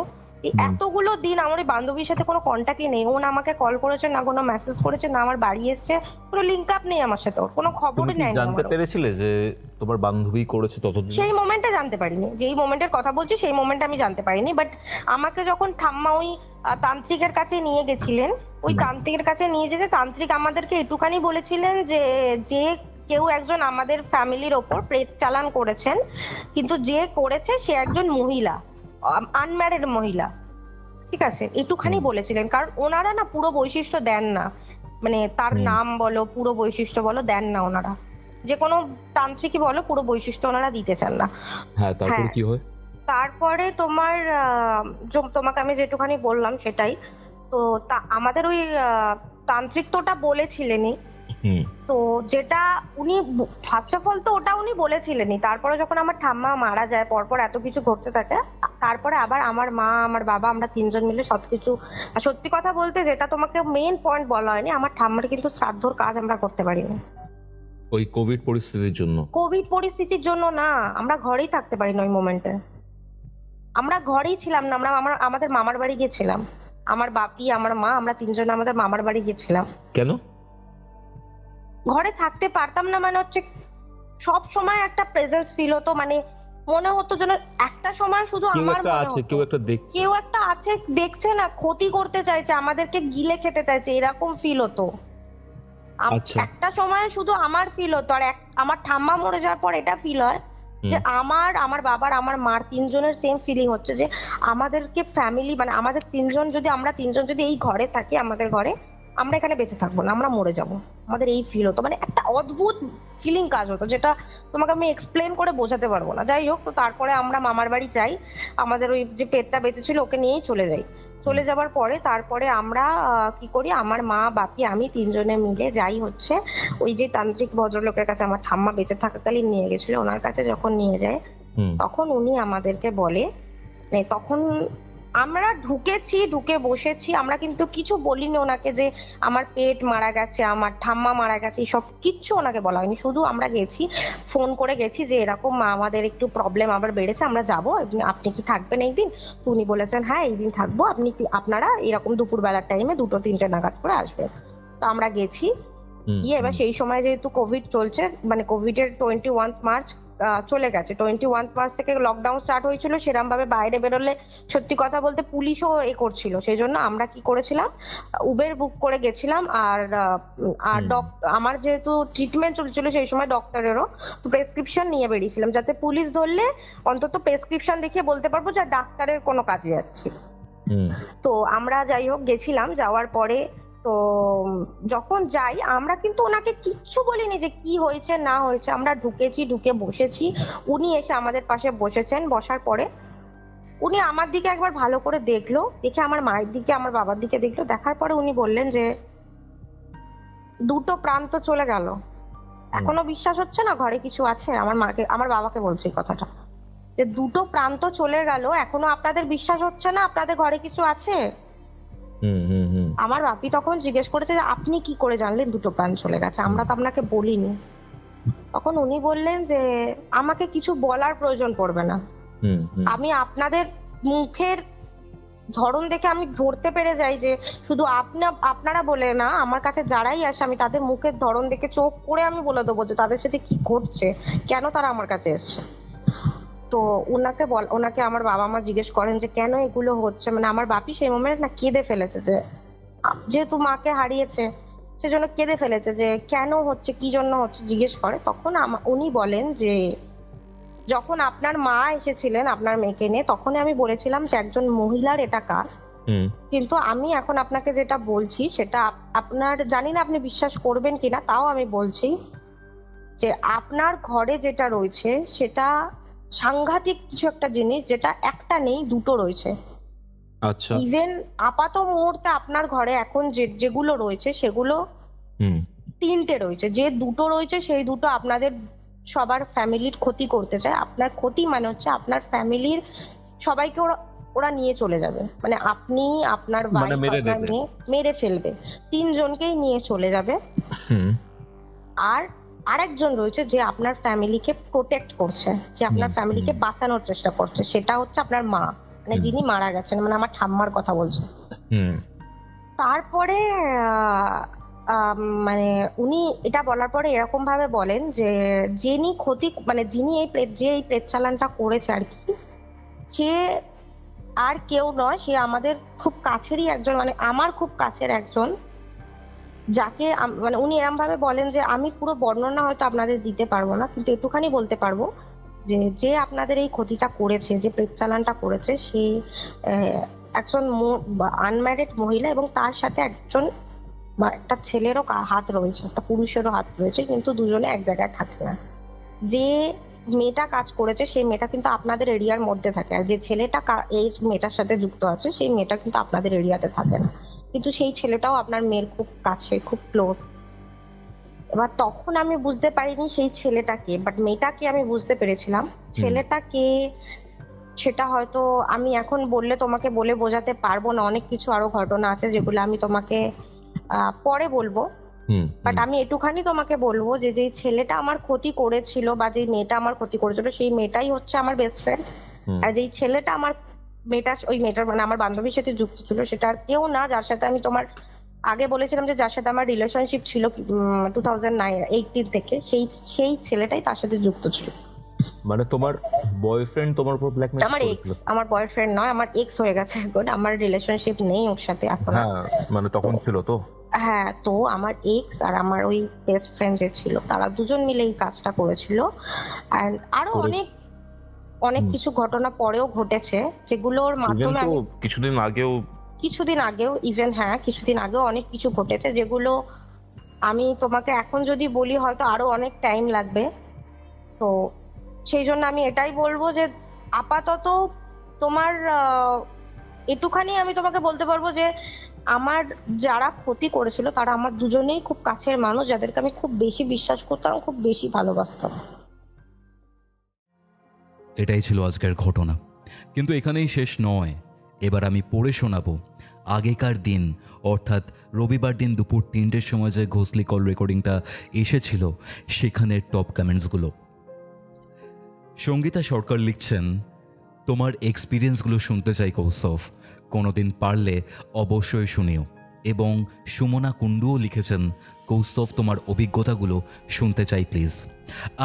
এতগুলো দিন আমার বান্ধবীর সাথে কোনো কন্ট্যাক্টই নেই, ও না আমাকে কল করেছে, না কোনো মেসেজ করেছে, না আমার বাড়ি এসেছে, কোনো লিংক আপ নেই আমার সাথে, ওর কোনো খবরই নেই। জানতে পেরেছিলে যে তোমার বান্ধবী করেছে ততদিন? সেই মোমেন্টে জানতে পারিনি, যেই মোমেন্টের কথা বলছি সেই মোমেন্টে আমি জানতে পারিনি। বাট আমাকে যখন ঠাম্মা ওই তান্ত্রিকের কাছে নিয়ে গেছিলেন, ওই তান্ত্রিকের কাছে নিয়ে যেতে তান্ত্রিক আমাদেরকে একটুখানি বলেছিলেন যে যে কেউ একজন আমাদের ফ্যামিলির ওপর প্রেত চালান করেছেন, কিন্তু যে করেছে সে একজন মহিলা, আনম্যারিড মহিলা, ঠিক আছে, একটুখানি বলেছিলেন। কারণ ওনারা না পুরো বৈশিষ্ট্য দেন না, মানে তার নাম বলো পুরো বৈশিষ্ট্য বলো দেন না ওনারা, যে কোনো তান্ত্রিকই বলো পুরো বৈশিষ্ট্য ওনারা দিতে চান না। হ্যাঁ, তারপর কি হয়? তারপরে তোমার তোমাকে আমি যেটুখানি বললাম সেটাই তো, আমাদের ওই তান্ত্রিক তো ওটা বলেছিলেনই, তো যেটা উনি ফার্স্ট অফ অল তো ওটা উনি বলেছিলেনই। তারপরে যখন আমার ঠাম্মা মারা যায়, পরপর এত কিছু ঘটতে থাকে, তারপরে আবার আমার মা আমার বাবা আমরা তিনজন মিলে সবকিছু, সত্যি কথা বলতে যেটা তোমাকে মেইন পয়েন্ট বলা হয়নি, আমার ঠাম্মার কিন্তু শ্রাদ্ধর কাজ আমরা করতে পারিনি ওই কোভিড পরিস্থিতির জন্য। কোভিড পরিস্থিতির জন্য না, আমরা ঘরেই থাকতে পারিনি ওই মোমেন্টে, আমরা ঘরেই ছিলাম না, আমরা আমাদের মামার বাড়ি গিয়েছিলাম, আমার বাপি আমার মা আমরা তিনজন আমাদের মামার বাড়ি গিয়েছিলাম। কেন ঘরে থাকতে পারতাম না? মানে হচ্ছে সব সময় একটা প্রেজেন্স ফিল হতো, মানে মনে হতো যেন একটা সময় শুধু আমার মনে হতো কেউ একটা আছে দেখছে না, ক্ষতি করতে চাইছে, আমাদেরকে গিলে খেতে চাইছে, এরকম ফিল হতো। একটা সময় শুধু আমার ফিল হতো, আর আমার ঠাম্মা মরে যাওয়ার পর এটা ফিল হয় যে আমার বাবার আমার মার তিনজনের সেম ফিলিং হচ্ছে যে আমাদেরকে ফ্যামিলি, মানে আমাদের তিনজন যদি আমরা তিনজন যদি এই ঘরে থাকি, আমাদের ঘরে আমরা এখানে বেঁচে থাকবো না, আমরা মরে যাব, আমাদের এই ফিল হতো, মানে একটা অদ্ভুত ফিলিং কাজ হতো, যেটা তোমাকে আমি এক্সপ্লেন করে বোঝাতে পারবো না। যাই হোক, তো তারপরে আমরা মামার বাড়ি যাই, আমাদের ওই যে পেটটা বেঁচে ছিল ওকে নিয়েই চলে যাই। চলে যাবার পরে তারপরে আমরা কি করি, আমার মা বাপি আমি তিনজনে মিলে যাই হচ্ছে ওই যে তান্ত্রিক ভদ্রলোকের কাছে, আমার ঠাম্মা বেঁচে থাকাকালীন নিয়ে গেছিল, ওনার কাছে যখন নিয়ে যায় তখন উনি আমাদেরকে বলে, তখন আমরা ঢুকে বসেছি, আমরা কিন্তু কিছু বলিনি ওনাকে যে আমার পেট মারা গেছে, আমার ঠাম্মা মারা গেছে, সব কিচ্ছু ওনাকে বলা হয়নি। শুধু আমরা গেছি, ফোন করে গেছি যে এরকম আমাদের একটু প্রবলেম আবার বেড়েছে, আমরা যাবো, আপনি কি থাকবেন একদিন? তো উনি বলেছেন হ্যাঁ এইদিন থাকবো, আপনারা এরকম দুপুর বেলার টাইমে 2-3টে নাগাদ করে আসবেন। তো আমরা গেছি গিয়ে, এবার সেই সময় যেহেতু কোভিড চলছে, মানে কোভিডের 21 মার্চ চলে গেছে, 21 মার্চ থেকে লকডাউন স্টার্ট হয়েছিল, সেরকম ভাবে বাইরে বেরোলে সত্যি কথা বলতে পুলিশও করছিল, সেই জন্য আমরা কি করেছিলাম, উবের বুক করে গেছিলাম। আর আমার যেহেতু ট্রিটমেন্ট চলছিল সেই সময় ডক্টরেরও, তো প্রেসক্রিপশন নিয়ে বেরিয়েছিলাম, যাতে পুলিশ ধরলে অন্তত প্রেসক্রিপশন দেখে বলতে পারবো যে ডাক্তারের কোনো কাজে যাচ্ছি। তো আমরা যাই হোক গেছিলাম, যাওয়ার পরে তো যখন যাই আমরা কিন্তু ওনাকে কিচ্ছু বলিনি যে কি হয়েছে না হয়েছে, আমরা ঢুকে বসেছি, উনি এসে আমাদের পাশে বসেছেন, বসার পরে উনি আমার দিকে একবার ভালো করে দেখলো, দেখে আমার মায়ের দিকে আমার বাবার দিকে দেখলো, দেখার পরে উনি বললেন যে দুটো প্রাণ তো চলে গেল, এখনো বিশ্বাস হচ্ছে না ঘরে কিছু আছে? আমার বাবাকে বলছি কথাটা, যে দুটো প্রাণ তো চলে গেল, এখনো আপনাদের বিশ্বাস হচ্ছে না আপনাদের ঘরে কিছু আছে? আমার বাপি তখন জিজ্ঞেস করেছে যে আপনি কি করে জানলেন দুটো প্রাণ চলে গেছে, আমরা তো আপনাকে বলিনি। তখন উনি বললেন যে আমাকে কিছু বলার প্রয়োজন পড়বে না, আমি আপনাদের মুখের ধরন দেখে আমি ধরতে পেরে যাই যে শুধু আপনারা বলে না, আমার কাছে যারাই আসে আমি তাদের মুখের ধরন দেখে চোখ করে আমি বলে দেবো যে তাদের সাথে কি ঘটছে, কেন তারা আমার কাছে এসছে। তো ওনাকে আমার বাবা মা জিজ্ঞেস করেন যে কেন এগুলো হচ্ছে, মানে আমার বাপি সেই মোমেন্টে না কেঁদে ফেলেছে, যে যেহেতু মাকে হারিয়েছে সেজন্য কেঁদে ফেলেছে, যে কেন হচ্ছে কি জন্য হচ্ছে জিজ্ঞেস করে। তখন উনি বলেন যে যখন আপনার মা এসেছিলেন আপনার মেয়েকে নিয়ে, তখন আমি বলেছিলাম যে একজন মহিলার এটা কাজ, কিন্তু আমি এখন আপনাকে যেটা বলছি সেটা আপনার, জানি না আপনি বিশ্বাস করবেন কিনা, তাও আমি বলছি যে আপনার ঘরে যেটা রয়েছে সেটা সাংঘাতিক কিছু একটা জিনিস, যেটা একটা নেই দুটো রয়েছে। আচ্ছা, ইভেন আপাত মুহূর্তে আপনার ঘরে এখন যেগুলো রয়েছে সেগুলো 3টে রয়েছে, যে দুটো রয়েছে সেই দুটো আপনাদের সবার ফ্যামিলির ক্ষতি করতে চায়। আপনার ক্ষতি মানে হচ্ছে আপনার ফ্যামিলির সবাইকে ওরা নিয়ে চলে যাবে, মানে আপনি আপনার মেরে ফেলবে, 3জনকেই নিয়ে চলে যাবে। আর আরেকজন রয়েছে যে আপনার ফ্যামিলিকে প্রোটেক্ট করছে, যে আপনার ফ্যামিলিকে বাঁচানোর চেষ্টা করছে, সেটা হচ্ছে আপনার মা। মানে যিনি মারা গেছেন, মানে আমার ঠাম্মার কথা বলছি। তারপরে মানে উনি এটা বলার পরে এরকম ভাবে বলেন যে যিনি ক্ষতি মানে যিনি এই প্রেত চালানটা করেছে আর কি, সে আর কেউ নয়, সে আমাদের খুব কাছেরই একজন, মানে আমার খুব কাছের একজন, যাকে মানে উনি এরকম ভাবে বলেন যে আমি পুরো বর্ণনা হয়তো আপনাদের দিতে পারবো না, কিন্তু একটুখানি বলতে পারবো যে যে আপনাদের এই ক্ষতিটা করেছে, যে প্রেত চালানটা করেছে, সে একজন আনম্যারিড মহিলা এবং তার সাথে একজন বা একটা ছেলেরও হাত রয়েছে, একটা পুরুষেরও হাত রয়েছে, কিন্তু দুজনে এক জায়গায় থাকে না। যে মেয়েটা কাজ করেছে সেই মেয়েটা কিন্তু আপনাদের এরিয়ার মধ্যে থাকে, আর যে ছেলেটা এই মেয়েটার সাথে যুক্ত আছে সেই মেয়েটা কিন্তু আপনাদের এরিয়াতে থাকে না, কিন্তু সেই ছেলেটাও আপনার মেয়ের খুব কাছে, খুব ক্লোজ। এবার তখন আমি বুঝতে পারিনি সেই ছেলেটাকে, বাট মেয়েটাকে আমি বুঝতে পেরেছিলাম। ছেলেটাকে সেটা হয়তো আমি এখন বললে তোমাকে বলে বোঝাতে পারবো না, অনেক কিছু আরো ঘটনা আছে যেগুলো আমি তোমাকে পরে বলবো, বাট আমি একটুখানি তোমাকে বলবো যে যেই ছেলেটা আমার ক্ষতি করেছিল বা যেই মেয়েটা আমার ক্ষতি করেছিল সেই মেয়েটাই হচ্ছে আমার বেস্ট ফ্রেন্ড, আর যেই ছেলেটা আমার ওই মেয়েটার মানে আমার বান্ধবীর সাথে যুক্ত ছিল সেটা আর কেউ না, যার সাথে আমি তোমার আগে বলেছিলাম যে যার সাথে আমার রিলেশনশিপ ছিল 2018 থেকে, সেই ছেলেটাই তার সাথে যুক্ত ছিল। মানে তোমার বয়ফ্রেন্ড তোমার উপর ব্ল্যাকমেইল করেছিল? আমার বয়ফ্রেন্ড নয়, আমার এক্স হয়ে গেছে এখন, আমার রিলেশনশিপ নেই ওর সাথে এখন। হ্যাঁ মানে তখন ছিল তো? হ্যাঁ, তো আমার এক্স আর আমার ওই বেস্ট ফ্রেন্ড যে ছিল তারা দুজন মিলে এই কাজটা করেছিল। আর আরো অনেক কিছু ঘটনা পরেও ঘটেছে যেগুলোর মাধ্যমে কিছুদিন আগেও ইভেন হ্যাঁ কিছুদিন আগেও অনেক কিছু ঘটেছে যেগুলো আমি তোমাকে এখন যদি বলি হয়তো আরো অনেক টাইম লাগবে। তো সেই জন্য আমি এটাই বলবো যে আপাতত তোমার একটুখানি আমি তোমাকে বলতে পারবো যে আমার যারা ক্ষতি করেছিল তারা আমার দুজনেই খুব কাছের মানুষ, যাদেরকে আমি খুব বেশি বিশ্বাস করতাম, খুব বেশি ভালোবাসতাম। এটাই ছিল আজকের ঘটনা, কিন্তু এখানেই শেষ নয়। এবার আমি পড়ে শোনাবো আগেকার দিন, অর্থাৎ রবিবার দিন দুপুর 3টের সময় যে ঘোষলি কল রেকর্ডিংটা এসেছিল সেখানের টপ কমেন্টসগুলো। সঙ্গীতা সরকার লিখছেন, তোমার এক্সপিরিয়েন্সগুলো শুনতে চাই কৌস্তভ, কোনোদিন পারলে অবশ্যই শুনিও। এবং সুমনা কুণ্ডুও লিখেছেন, কৌস্তভ তোমার অভিজ্ঞতাগুলো শুনতে চাই প্লিজ।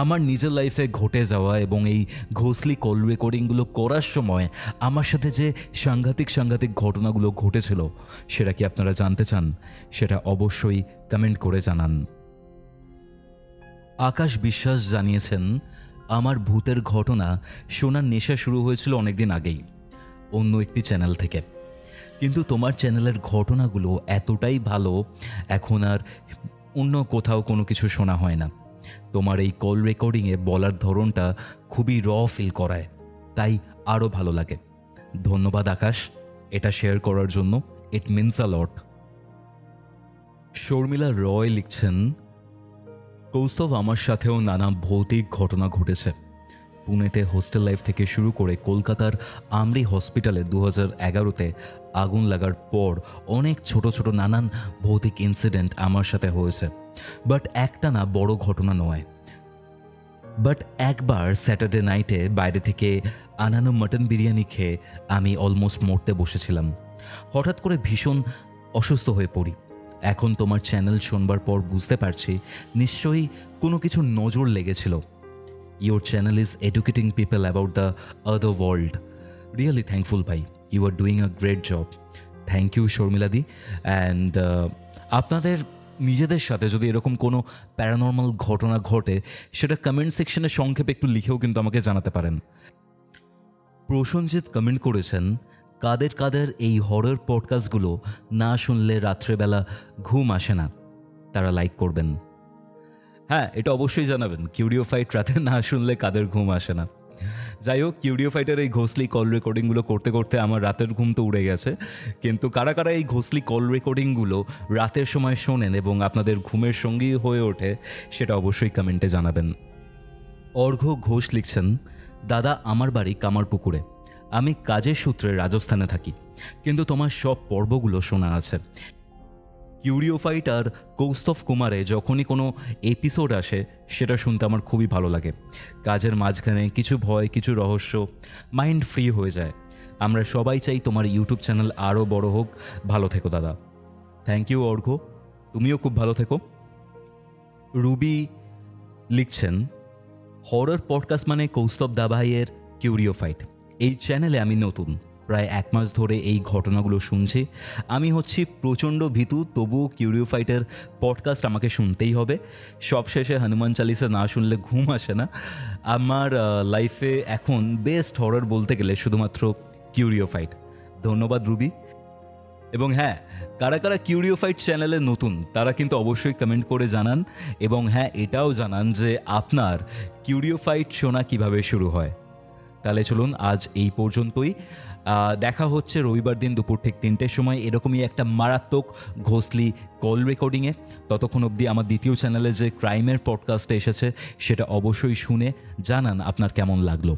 আমার নিজের লাইফে ঘটে যাওয়া এবং এই ঘোষলি কল রেকর্ডিংগুলো করার সময় আমার সাথে যে সাংঘাতিক ঘটনাগুলো ঘটেছিল সেটা কি আপনারা জানতে চান? সেটা অবশ্যই কমেন্ট করে জানান। আকাশ বিশ্বাস জানিয়েছেন, আমার ভূতের ঘটনা শোনার নেশা শুরু হয়েছিল অনেকদিন আগেই অন্য একটি চ্যানেল থেকে, কিন্তু তোমার চ্যানেলের ঘটনাগুলো এতটাই ভালো এখন আর অন্য কোথাও কোনো কিছু শোনা হয় না। তোমার এই কল রেকর্ডিংয়ে বলার ধরনটা খুবই র ফিল করায়, তাই আরও ভালো লাগে। ধন্যবাদ আকাশ এটা শেয়ার করার জন্য, ইট মিনস আ লট। শর্মিলা রয় লিখছেন, কৌস্তভ আমার সাথেও নানা ভৌতিক ঘটনা ঘটেছে। পুনেতে হোস্টেল লাইফ থেকে শুরু করে কলকাতার আমরি হসপিটালে 2011-তে আগুন লাগার পর অনেক ছোট ছোট নানান ভৌতিক ইনসিডেন্ট আমার সাথে হয়েছে, বাট একটা না বড় ঘটনা নয়। বাট একবার স্যাটারডে নাইটে বাইরে থেকে আনানো মাটন বিরিয়ানি খেয়ে আমি অলমোস্ট মরতে বসেছিলাম। হঠাৎ করে ভীষণ অসুস্থ হয়ে পড়ি। এখন তোমার চ্যানেল শুনবার পর বুঝতে পারছি নিশ্চয়ই কোনো কিছু নজর লেগেছিল। Your channel is educating people about the other world. Really thankful bhai. You are doing a great job. Thank you Shormila di. And আপনাদের নিজেদের সাথে যদি এরকম কোনো প্যারানর্মাল ঘটনা ঘটে সেটা কমেন্ট সেকশনে সংক্ষেপে একটু লিখেও কিন্তু আমাকে জানাতে পারেন। প্রসঞ্জিৎ কমেন্ট করেছেন, কাদের এই হরর পডকাস্টগুলো না শুনলে রাত্রেবেলা ঘুম আসে না, তারা লাইক করবেন। হ্যাঁ, এটা অবশ্যই জানাবেন কিউরিওফাইট রাতে না শুনলে কাদের ঘুম আসে না। যাই হোক, কিউরিওফাইটের এই ঘোষলি কল রেকর্ডিংগুলো করতে করতে আমার রাতের ঘুম তো উড়ে গেছে, কিন্তু কারা এই ঘোষলি কল রেকর্ডিংগুলো রাতের সময় শোনেন এবং আপনাদের ঘুমের সঙ্গী হয়ে ওঠে সেটা অবশ্যই কমেন্টে জানাবেন। অর্ঘ্য ঘোষ লিখছেন, দাদা আমার বাড়ি কামারপুকুরে, আমি কাজের সূত্রে রাজস্থানে থাকি, কিন্তু তোমার সব পর্বগুলো শোনা আছে। কিউরিওফাইট আর কৌস্তভ কুমারে যখনই কোনো এপিসোড আসে সেটা শুনতে আমার খুবই ভালো লাগে। কাজের মাঝখানে কিছু ভয়, কিছু রহস্য, মাইন্ড ফ্রি হয়ে যায়। আমরা সবাই চাই তোমার ইউটিউব চ্যানেল আরও বড় হোক। ভালো থেকো দাদা। থ্যাংক ইউ অর্ঘ্য, তুমিও খুব ভালো থেকো। রুবি লিখছেন, হরর পডকাস্ট মানে কৌস্তব দাভাইয়ের কিউরিওফাইট। এই চ্যানেলে আমি নতুন, প্রায় 1 মাস ধরে এই ঘটনাগুলো শুনছি। আমি হচ্ছি প্রচণ্ড ভীতু, তবুও কিউরিওফাইটের পডকাস্ট আমাকে শুনতেই হবে। সবশেষে হনুমান চালিসা না শুনলে ঘুম আসে না। আমার লাইফে এখন বেস্ট হরর বলতে গেলে শুধুমাত্র কিউরিওফাইট। ধন্যবাদ রুবি। এবং হ্যাঁ, কারা কারা কিউরিওফাইট চ্যানেলে নতুন তারা কিন্তু অবশ্যই কমেন্ট করে জানান। এবং হ্যাঁ, এটাও জানান যে আপনার কিউরিওফাইট শোনা কিভাবে শুরু হয়। তাহলে চলুন আজ এই পর্যন্তই। দেখা হচ্ছে রবিবার দিন দুপুর ঠিক 3টের সময় এরকমই একটা মারাত্মক ঘোষলি কল রেকর্ডিংয়ে। ততক্ষণ অবধি আমার দ্বিতীয় চ্যানেলে যে ক্রাইমের পডকাস্টে এসেছে সেটা অবশ্যই শুনে জানান আপনার কেমন লাগলো।